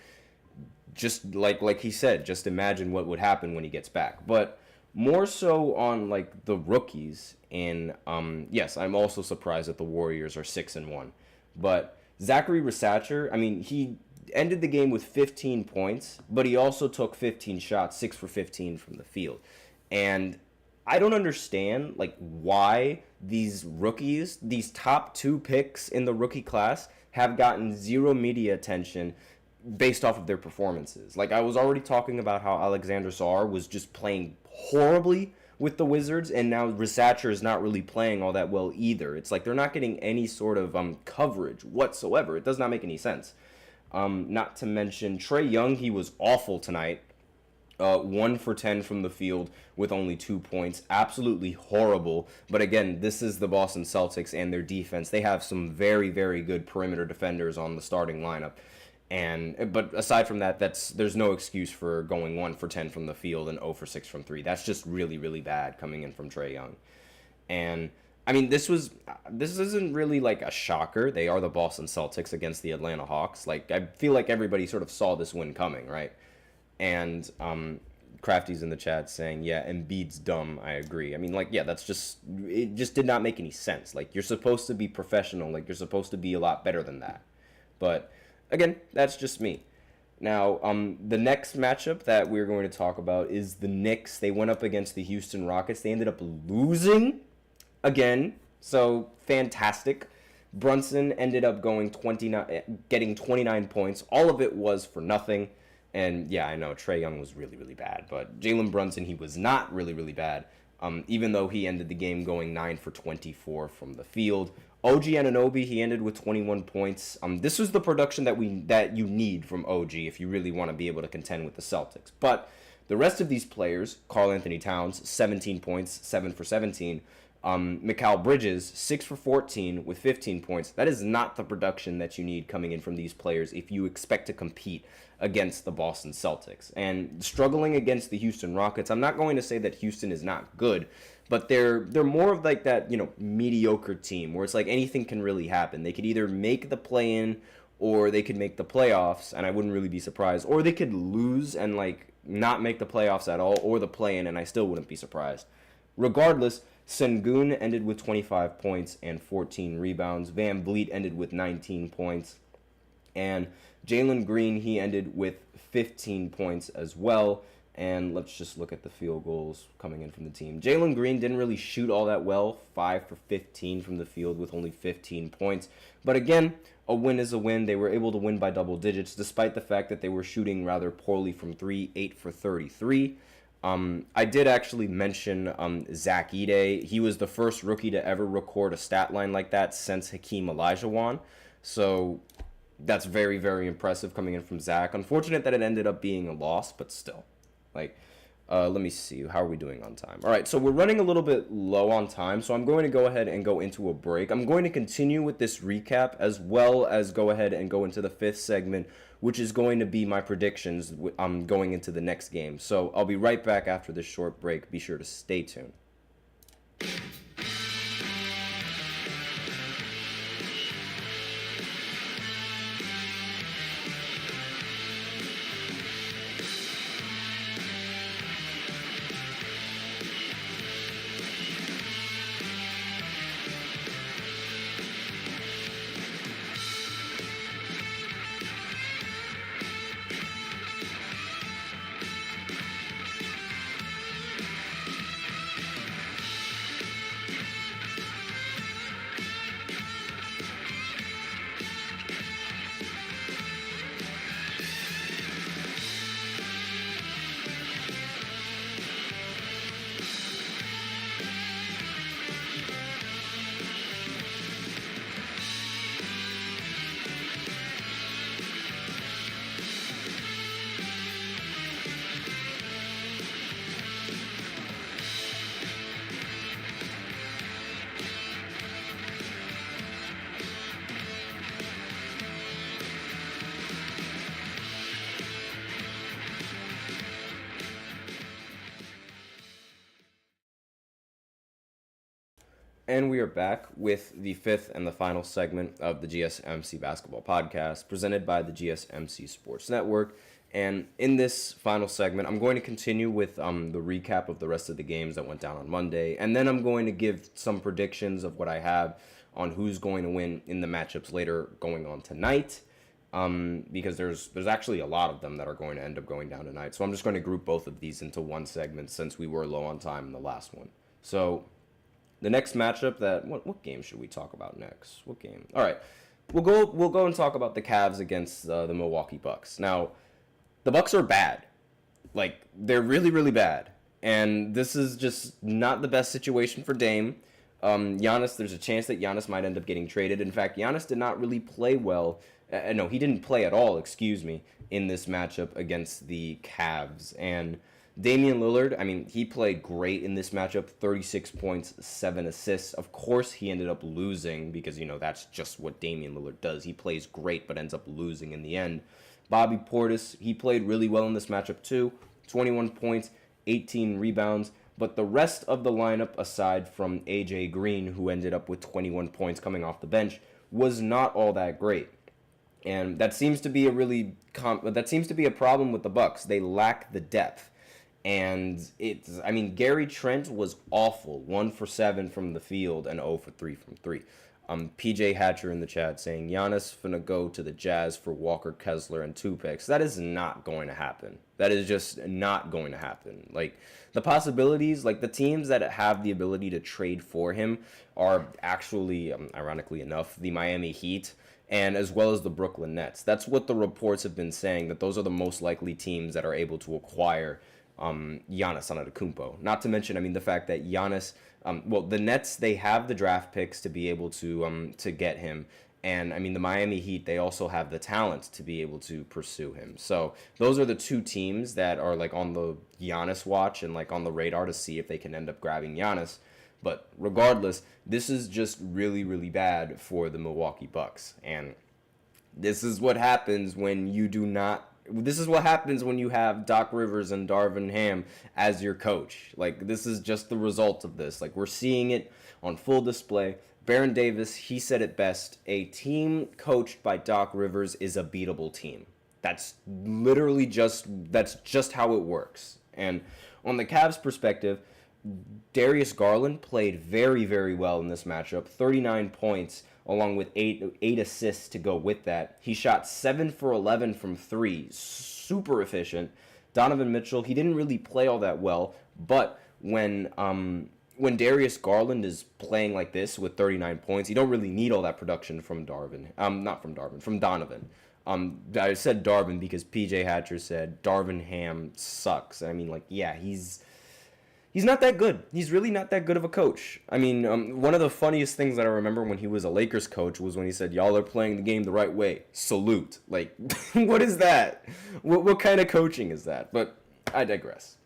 just like he said, just imagine what would happen when he gets back. But more so on like the rookies. And yes, I'm also surprised that the Warriors are 6-1. But Zachary Rasacher, I mean, he ended the game with 15 points, but he also took 15 shots, 6 for 15 from the field. And I don't understand like why these rookies, these top 2 picks in the rookie class, have gotten zero media attention based off of their performances. Like, I was already talking about how Alexander Sarr was just playing horribly with the Wizards, and now Rasacher is not really playing all that well either. It's like they're not getting any sort of coverage whatsoever. It does not make any sense. Not to mention Trae Young, he was awful tonight. 1 for 10 from the field with only 2 points. Absolutely horrible. But again, this is the Boston Celtics and their defense. They have some very, very good perimeter defenders on the starting lineup. But aside from that, there's no excuse for going 1 for 10 from the field and 0 for 6 from 3. That's just really, really bad coming in from Trae Young. And I mean, this isn't really like a shocker. They are the Boston Celtics against the Atlanta Hawks. Like, I feel like everybody sort of saw this win coming, right? And Crafty's in the chat saying, yeah, Embiid's dumb. I agree. I mean, like, yeah, it just did not make any sense. Like, you're supposed to be professional. Like, you're supposed to be a lot better than that. But again, that's just me. Now, the next matchup that we're going to talk about is the Knicks. They went up against the Houston Rockets. They ended up losing again, so fantastic. Brunson ended up getting 29 points. All of it was for nothing. And yeah, I know Trae Young was really, really bad, but Jalen Brunson, he was not really, really bad. Even though he ended the game going 9 for 24 from the field. OG Anunoby, he ended with 21 points. This was the production that you need from OG if you really want to be able to contend with the Celtics. But the rest of these players, Karl Anthony Towns, 17 points, 7 for 17. Mikal Bridges, 6 for 14 with 15 points. That is not the production that you need coming in from these players if you expect to compete against the Boston Celtics. And struggling against the Houston Rockets, I'm not going to say that Houston is not good, but they're more of like that, mediocre team where it's like anything can really happen. They could either make the play-in or they could make the playoffs, and I wouldn't really be surprised. Or they could lose and like not make the playoffs at all, or the play-in, and I still wouldn't be surprised. Regardless, Sengun ended with 25 points and 14 rebounds. Van Vliet ended with 19 points. And Jalen Green, he ended with 15 points as well. And let's just look at the field goals coming in from the team. Jalen Green didn't really shoot all that well. 5 for 15 from the field with only 15 points. But again, a win is a win. They were able to win by double digits despite the fact that they were shooting rather poorly from 3, 8 for 33. I did actually mention Zach Edey. He was the first rookie to ever record a stat line like that since Hakeem Olajuwon. So that's very, very impressive coming in from Zach. Unfortunate that it ended up being a loss, but still. Let me see. How are we doing on time? All right, so we're running a little bit low on time, so I'm going to go ahead and go into a break. I'm going to continue with this recap as well as go ahead and go into the 5th segment, which is going to be my predictions going into the next game. So I'll be right back after this short break. Be sure to stay tuned. And we are back with the fifth and the final segment of the GSMC Basketball Podcast, presented by the GSMC Sports Network. And in this final segment, I'm going to continue with the recap of the rest of the games that went down on Monday. And then I'm going to give some predictions of what I have on who's going to win in the matchups later going on tonight. Because there's actually a lot of them that are going to end up going down tonight. So I'm just going to group both of these into one segment since we were low on time in the last one. So the next matchup what game should we talk about next? What game? All right, we'll go and talk about the Cavs against the Milwaukee Bucks. Now, the Bucks are bad, like they're really really bad, and this is just not the best situation for Dame. Giannis, there's a chance that Giannis might end up getting traded. In fact, Giannis did not really play well. No, he didn't play at all. Excuse me, in this matchup against the Cavs. And Damian Lillard, I mean, he played great in this matchup, 36 points, 7 assists. Of course, he ended up losing because, that's just what Damian Lillard does. He plays great but ends up losing in the end. Bobby Portis, he played really well in this matchup too, 21 points, 18 rebounds. But the rest of the lineup, aside from AJ Green, who ended up with 21 points coming off the bench, was not all that great. And that seems to be a problem with the Bucks. They lack the depth. And Gary Trent was awful, 1 for 7 from the field and 0 for 3 from 3. PJ Hatcher in the chat saying, Giannis finna go to the Jazz for Walker Kessler and 2 picks. That is not going to happen. That is just not going to happen. Like, the possibilities, like the teams that have the ability to trade for him are actually, ironically enough, the Miami Heat and as well as the Brooklyn Nets. That's what the reports have been saying, that those are the most likely teams that are able to acquire Giannis Antetokounmpo. Not to mention, the fact that Giannis, the Nets, they have the draft picks to be able to get him. And, the Miami Heat, they also have the talent to be able to pursue him. So those are the two teams that are, like, on the Giannis watch and, like, on the radar to see if they can end up grabbing Giannis. But regardless, this is just really, really bad for the Milwaukee Bucks. And this is what happens when you do not. This is what happens when you have Doc Rivers and Darvin Ham as your coach. Like, this is just the result of this. Like, we're seeing it on full display. Baron Davis, he said it best. A team coached by Doc Rivers is a beatable team. That's literally just how it works. And on the Cavs' perspective, Darius Garland played very, very well in this matchup. 39 points, along with eight assists to go with that. He shot 7 for 11 from 3. Super efficient. Donovan Mitchell, he didn't really play all that well, but when Darius Garland is playing like this with 39 points, you don't really need all that production from Donovan. I said Darvin because PJ Hatcher said Darvin Ham sucks. He's not that good. He's really not that good of a coach. One of the funniest things that I remember when he was a Lakers coach was when he said, y'all are playing the game the right way. Salute. Like, what is that? What kind of coaching is that? But I digress.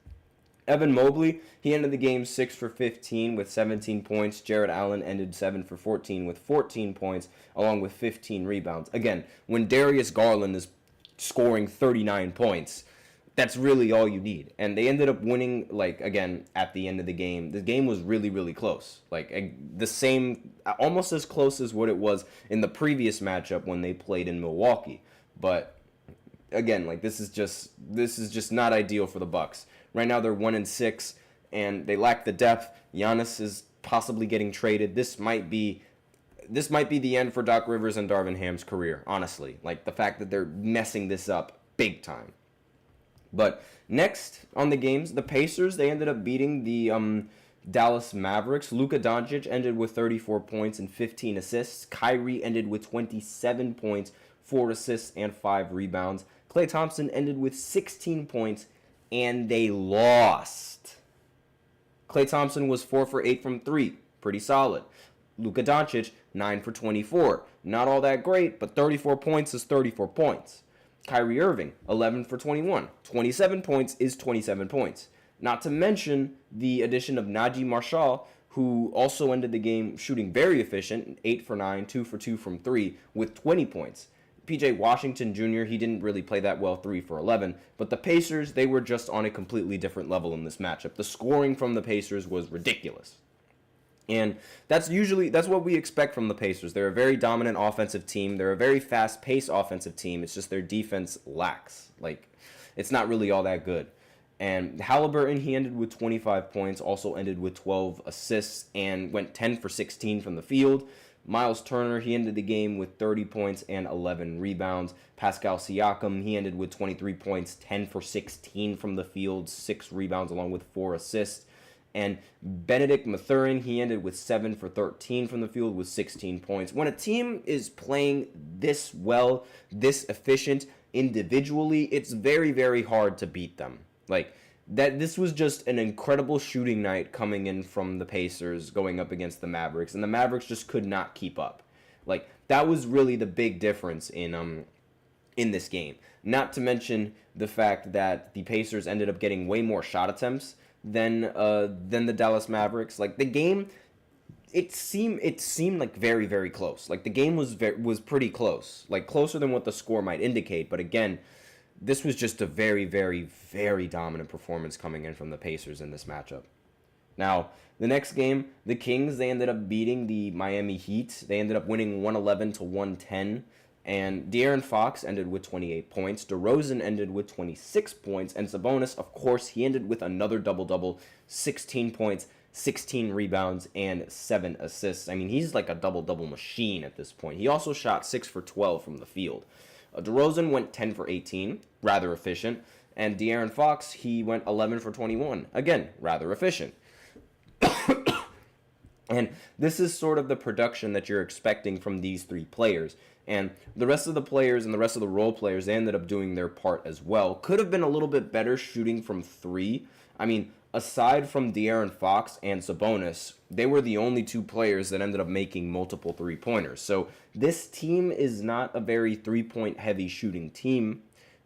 Evan Mobley, he ended the game 6 for 15 with 17 points. Jared Allen ended 7 for 14 with 14 points, along with 15 rebounds. Again, when Darius Garland is scoring 39 points, that's really all you need. And they ended up winning, again, at the end of the game. The game was really, really close. The same, almost as close as what it was in the previous matchup when they played in Milwaukee. But, again, this is just not ideal for the Bucks. Right now they're 1-6, and they lack the depth. Giannis is possibly getting traded. This might be the end for Doc Rivers and Darvin Ham's career, honestly. The fact that they're messing this up big time. But next on the games, the Pacers, they ended up beating the Dallas Mavericks. Luka Doncic ended with 34 points and 15 assists. Kyrie ended with 27 points, 4 assists, and 5 rebounds. Klay Thompson ended with 16 points, and they lost. Klay Thompson was 4 for 8 from 3. Pretty solid. Luka Doncic, 9 for 24. Not all that great, but 34 points is 34 points. Kyrie Irving, 11 for 21. 27 points is 27 points. Not to mention the addition of Najee Marshall, who also ended the game shooting very efficient, 8 for 9, 2 for 2 from 3, with 20 points. PJ Washington Jr., he didn't really play that well, 3 for 11. But the Pacers, they were just on a completely different level in this matchup. The scoring from the Pacers was ridiculous. And that's what we expect from the Pacers. They're a very dominant offensive team. They're a very fast-paced offensive team. It's just their defense lacks. Like, it's not really all that good. And Halliburton, he ended with 25 points, also ended with 12 assists, and went 10 for 16 from the field. Miles Turner, he ended the game with 30 points and 11 rebounds. Pascal Siakam, he ended with 23 points, 10 for 16 from the field, 6 rebounds along with 4 assists. And Benedict Mathurin, he ended with 7 for 13 from the field with 16 points. When a team is playing this well, this efficient individually, it's very, very hard to beat them. Like, this was just an incredible shooting night coming in from the Pacers going up against the Mavericks, and the Mavericks just could not keep up. Like, that was really the big difference in this game. Not to mention the fact that the Pacers ended up getting way more shot attempts than the Dallas Mavericks. Like, the game, it seemed like very, very close. Like, the game was pretty close, like closer than what the score might indicate. But again, this was just a very, very, very dominant performance coming in from the Pacers in this matchup. Now, the next game, the Kings, they ended up beating the Miami Heat. They ended up winning 111-110. And De'Aaron Fox ended with 28 points. DeRozan ended with 26 points. And Sabonis, of course, he ended with another double-double, 16 points, 16 rebounds, and 7 assists. I mean, he's like a double-double machine at this point. He also shot 6 for 12 from the field. DeRozan went 10 for 18, rather efficient. And De'Aaron Fox, he went 11 for 21. Again, rather efficient. And this is sort of the production that you're expecting from these 3 players. And the rest of the players and the rest of the role players, they ended up doing their part as well. Could have been a little bit better shooting from 3. I mean, aside from De'Aaron Fox and Sabonis, they were the only 2 players that ended up making multiple 3-pointers. So this team is not a very 3-point heavy shooting team,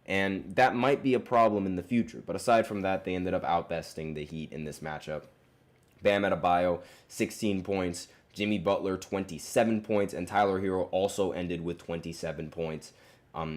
and that might be a problem in the future. But aside from that, they ended up outbesting the Heat in this matchup. Bam Adebayo, 16 points. Jimmy Butler, 27 points. And Tyler Hero also ended with 27 points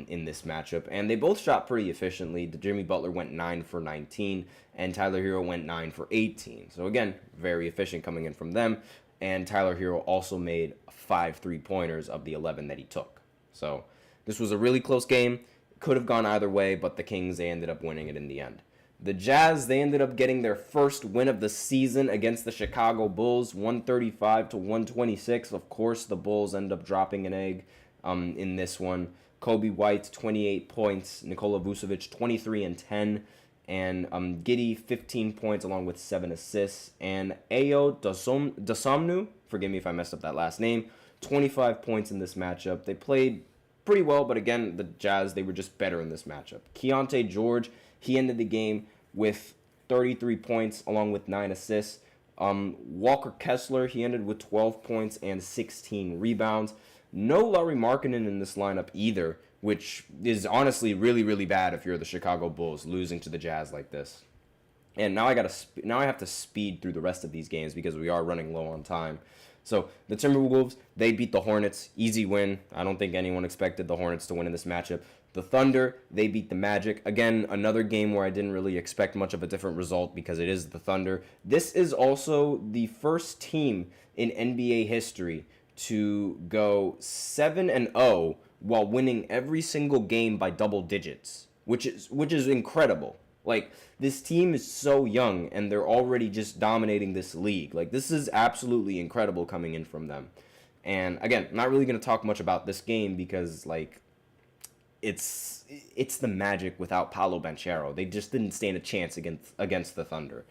in this matchup. And they both shot pretty efficiently. Jimmy Butler went 9 for 19. And Tyler Hero went 9 for 18. So again, very efficient coming in from them. And Tyler Hero also made 5 3-pointers of the 11 that he took. So this was a really close game. Could have gone either way, but the Kings, they ended up winning it in the end. The Jazz, they ended up getting their first win of the season against the Chicago Bulls, 135-126. Of course, the Bulls end up dropping an egg in this one. Kobe White, 28 points. Nikola Vucevic, 23 and 10. And Giddey, 15 points along with 7 assists. And Ayo Dosunmu, forgive me if I messed up that last name, 25 points in this matchup. They played pretty well, but again, the Jazz, they were just better in this matchup. Keontae George, he ended the game with 33 points along with 9 assists. Walker Kessler, he ended with 12 points and 16 rebounds. No Lauri Markkanen in this lineup either, which is honestly really, really bad if you're the Chicago Bulls losing to the Jazz like this. And now I have to speed through the rest of these games because we are running low on time. So the Timberwolves, they beat the Hornets. Easy win. I don't think anyone expected the Hornets to win in this matchup. The Thunder, they beat the Magic. Again, another game where I didn't really expect much of a different result because it is the Thunder. This is also the first team in NBA history to go 7-0 while winning every single game by double digits, which is incredible. Like, this team is so young and they're already just dominating this league. Like, this is absolutely incredible coming in from them. And again, I'm not really going to talk much about this game because, like, it's the Magic without Paolo Banchero. They just didn't stand a chance against the Thunder.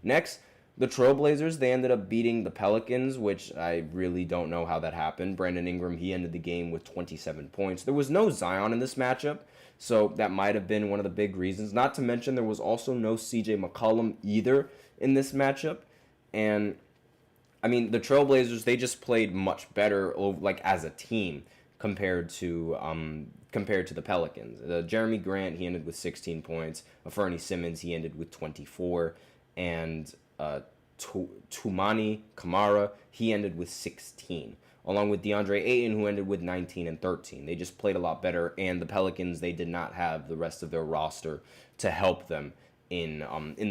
Next, the Trailblazers, they ended up beating the Pelicans, which I really don't know how that happened. Brandon Ingram, he ended the game with 27 points. There was no Zion in this matchup, so that might have been one of the big reasons. Not to mention there was also no CJ McCollum either in this matchup. And, I mean, the Trailblazers, they just played much better, like, as a team compared to the Pelicans. Jeremy Grant, he ended with 16 points. Fernie Simmons, he ended with 24. And Toumani Camara, he ended with 16. Along with DeAndre Ayton, who ended with 19 and 13. They just played a lot better, and the Pelicans, they did not have the rest of their roster to help them in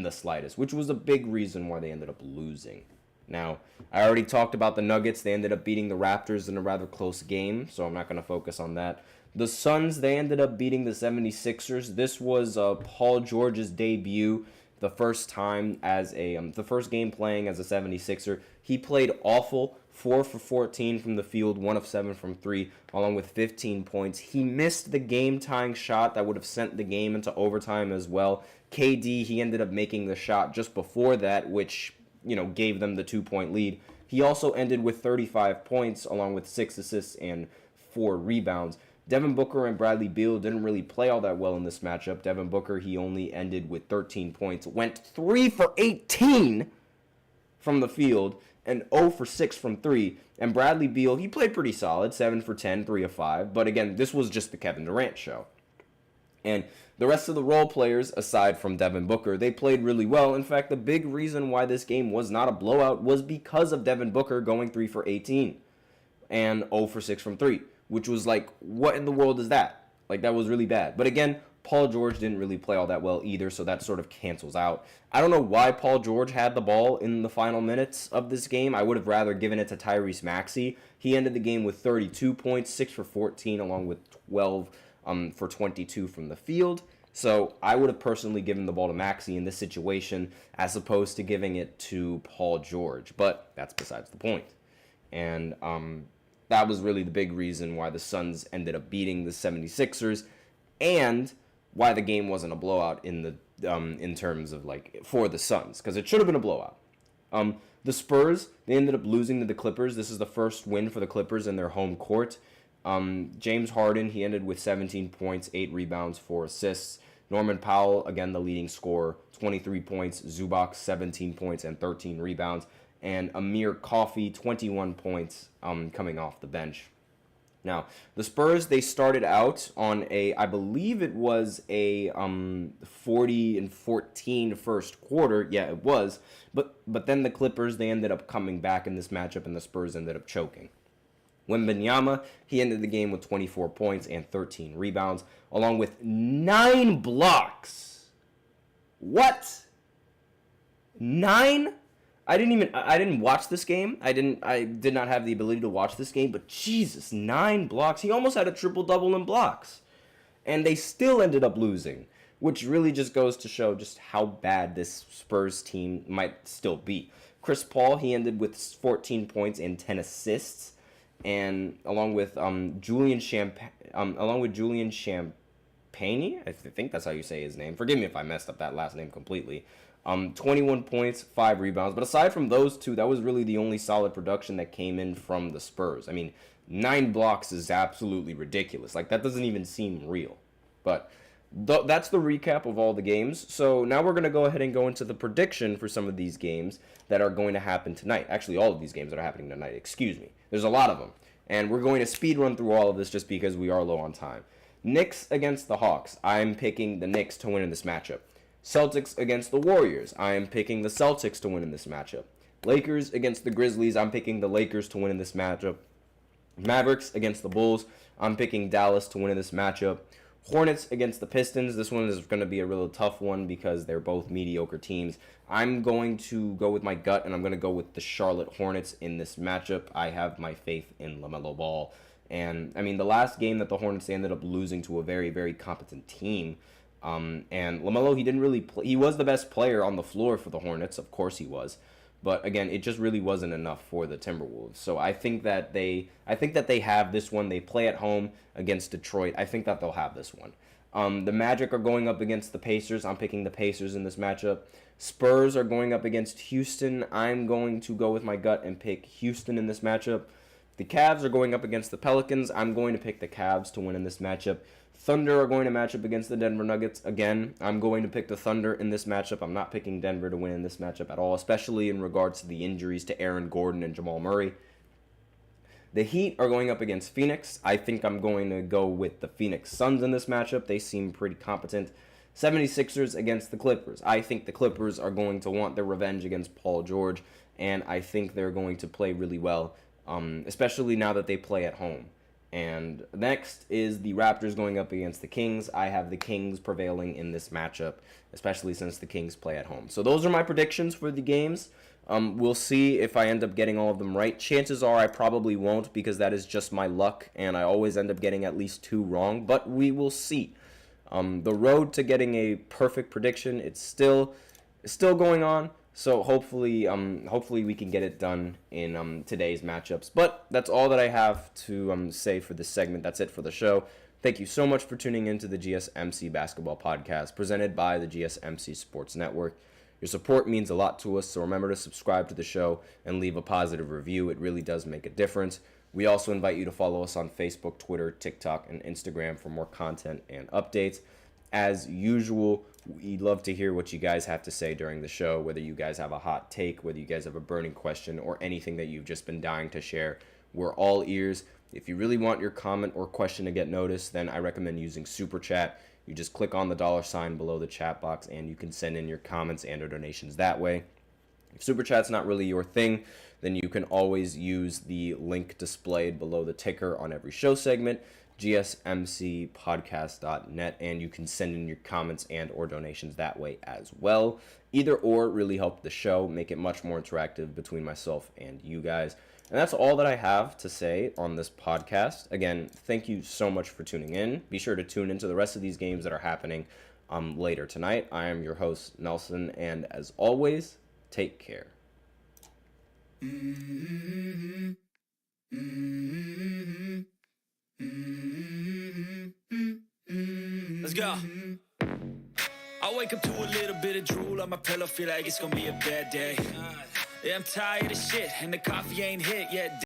the slightest, which was a big reason why they ended up losing. Now, I already talked about the Nuggets. They ended up beating the Raptors in a rather close game, so I'm not going to focus on that. The Suns, they ended up beating the 76ers. This was Paul George's debut, the first time as the first game playing as a 76er. He played awful, 4 for 14 from the field, 1 of 7 from 3, along with 15 points. He missed the game-tying shot that would have sent the game into overtime as well. KD, he ended up making the shot just before that, which, gave them the 2-point lead. He also ended with 35 points, along with 6 assists and 4 rebounds. Devin Booker and Bradley Beal didn't really play all that well in this matchup. Devin Booker, he only ended with 13 points, went 3 for 18 from the field, and 0 for 6 from 3. And Bradley Beal, he played pretty solid, 7 for 10, 3 of 5. But again, this was just the Kevin Durant show. And the rest of the role players, aside from Devin Booker, they played really well. In fact, the big reason why this game was not a blowout was because of Devin Booker going 3 for 18 and 0 for 6 from 3. Which was like, what in the world is that? Like, that was really bad. But again, Paul George didn't really play all that well either, so that sort of cancels out. I don't know why Paul George had the ball in the final minutes of this game. I would have rather given it to Tyrese Maxey. He ended the game with 32 points, 6 for 14, along with 12 for 22 from the field. So I would have personally given the ball to Maxey in this situation as opposed to giving it to Paul George. But that's besides the point. And that was really the big reason why the Suns ended up beating the 76ers and why the game wasn't a blowout in terms of for the Suns, because it should have been a blowout. The Spurs, they ended up losing to the Clippers. This is the first win for the Clippers in their home court. James Harden, he ended with 17 points, 8 rebounds, 4 assists. Norman Powell, again the leading scorer, 23 points. Zubac, 17 points and 13 rebounds. And Amir Coffey, 21 points coming off the bench. Now, the Spurs, they started out on I believe it was a 40-14 first quarter. Yeah, it was. But then the Clippers, they ended up coming back in this matchup, and the Spurs ended up choking. Wembanyama, he ended the game with 24 points and 13 rebounds, along with 9 blocks. What? 9? I didn't watch this game. I did not have the ability to watch this game, but Jesus, 9 blocks. He almost had a triple-double in blocks. And they still ended up losing, which really just goes to show just how bad this Spurs team might still be. Chris Paul, he ended with 14 points and 10 assists, and along with Julian Champagnie, I think that's how you say his name. Forgive me if I messed up that last name completely. 21 points, 5 rebounds. But aside from those two, that was really the only solid production that came in from the Spurs. I mean, 9 blocks is absolutely ridiculous. That doesn't even seem real. But that's the recap of all the games. So now we're going to go ahead and go into the prediction for some of these games that are going to happen tonight. Actually, all of these games that are happening tonight. Excuse me. There's a lot of them. And we're going to speed run through all of this just because we are low on time. Knicks against the Hawks. I'm picking the Knicks to win in this matchup. Celtics against the Warriors. I am picking the Celtics to win in this matchup. Lakers against the Grizzlies. I'm picking the Lakers to win in this matchup. Mavericks against the Bulls. I'm picking Dallas to win in this matchup. Hornets against the Pistons. This one is going to be a real tough one because they're both mediocre teams. I'm going to go with my gut, and I'm going to go with the Charlotte Hornets in this matchup. I have my faith in LaMelo Ball. And, I mean, the last game that the Hornets ended up losing to a very, very competent team. And LaMelo, he didn't really play. He was the best player on the floor for the Hornets. Of course he was. But again, it just really wasn't enough for the Timberwolves. So I think that they have this one. They play at home against Detroit. I think that they'll have this one. The Magic are going up against the Pacers. I'm picking the Pacers in this matchup. Spurs are going up against Houston. I'm going to go with my gut and pick Houston in this matchup. The Cavs are going up against the Pelicans. I'm going to pick the Cavs to win in this matchup. Thunder are going to match up against the Denver Nuggets. Again, I'm going to pick the Thunder in this matchup. I'm not picking Denver to win in this matchup at all, especially in regards to the injuries to Aaron Gordon and Jamal Murray. The Heat are going up against Phoenix. I think I'm going to go with the Phoenix Suns in this matchup. They seem pretty competent. 76ers against the Clippers. I think the Clippers are going to want their revenge against Paul George, and I think they're going to play really well, especially now that they play at home. And next is the Raptors going up against the Kings. I have the Kings prevailing in this matchup, especially since the Kings play at home. So those are my predictions for the games. We'll see if I end up getting all of them right. Chances are I probably won't, because that is just my luck, and I always end up getting at least 2 wrong, but we will see. The road to getting a perfect prediction, it's still going on, so hopefully we can get it done in today's matchups. But that's all that I have to say for this segment. That's it for the show. Thank you so much for tuning in to the GSMC Basketball Podcast, presented by the GSMC Sports Network. Your support means a lot to us, so remember to subscribe to the show and leave a positive review. It really does make a difference. We also invite you to follow us on Facebook, Twitter, TikTok, and Instagram for more content and updates. As usual, we'd love to hear what you guys have to say during the show, whether you guys have a hot take, whether you guys have a burning question, or anything that you've just been dying to share. We're all ears. If you really want your comment or question to get noticed, then I recommend using Super Chat. You just click on the $ below the chat box, and you can send in your comments and or donations that way. If Super Chat's not really your thing, then you can always use the link displayed below the ticker on every show segment, gsmcpodcast.net, and you can send in your comments and or donations that way as well. Either or really help the show, make it much more interactive between myself and you guys. And that's all that I have to say on this podcast. Again, thank you so much for tuning in. Be sure to tune into the rest of these games that are happening later tonight. I am your host, Nelson, and as always, take care. Let's go. I wake up to a little bit of drool on my pillow, feel like it's gonna be a bad day. Yeah, I'm tired of shit, and the coffee ain't hit yet.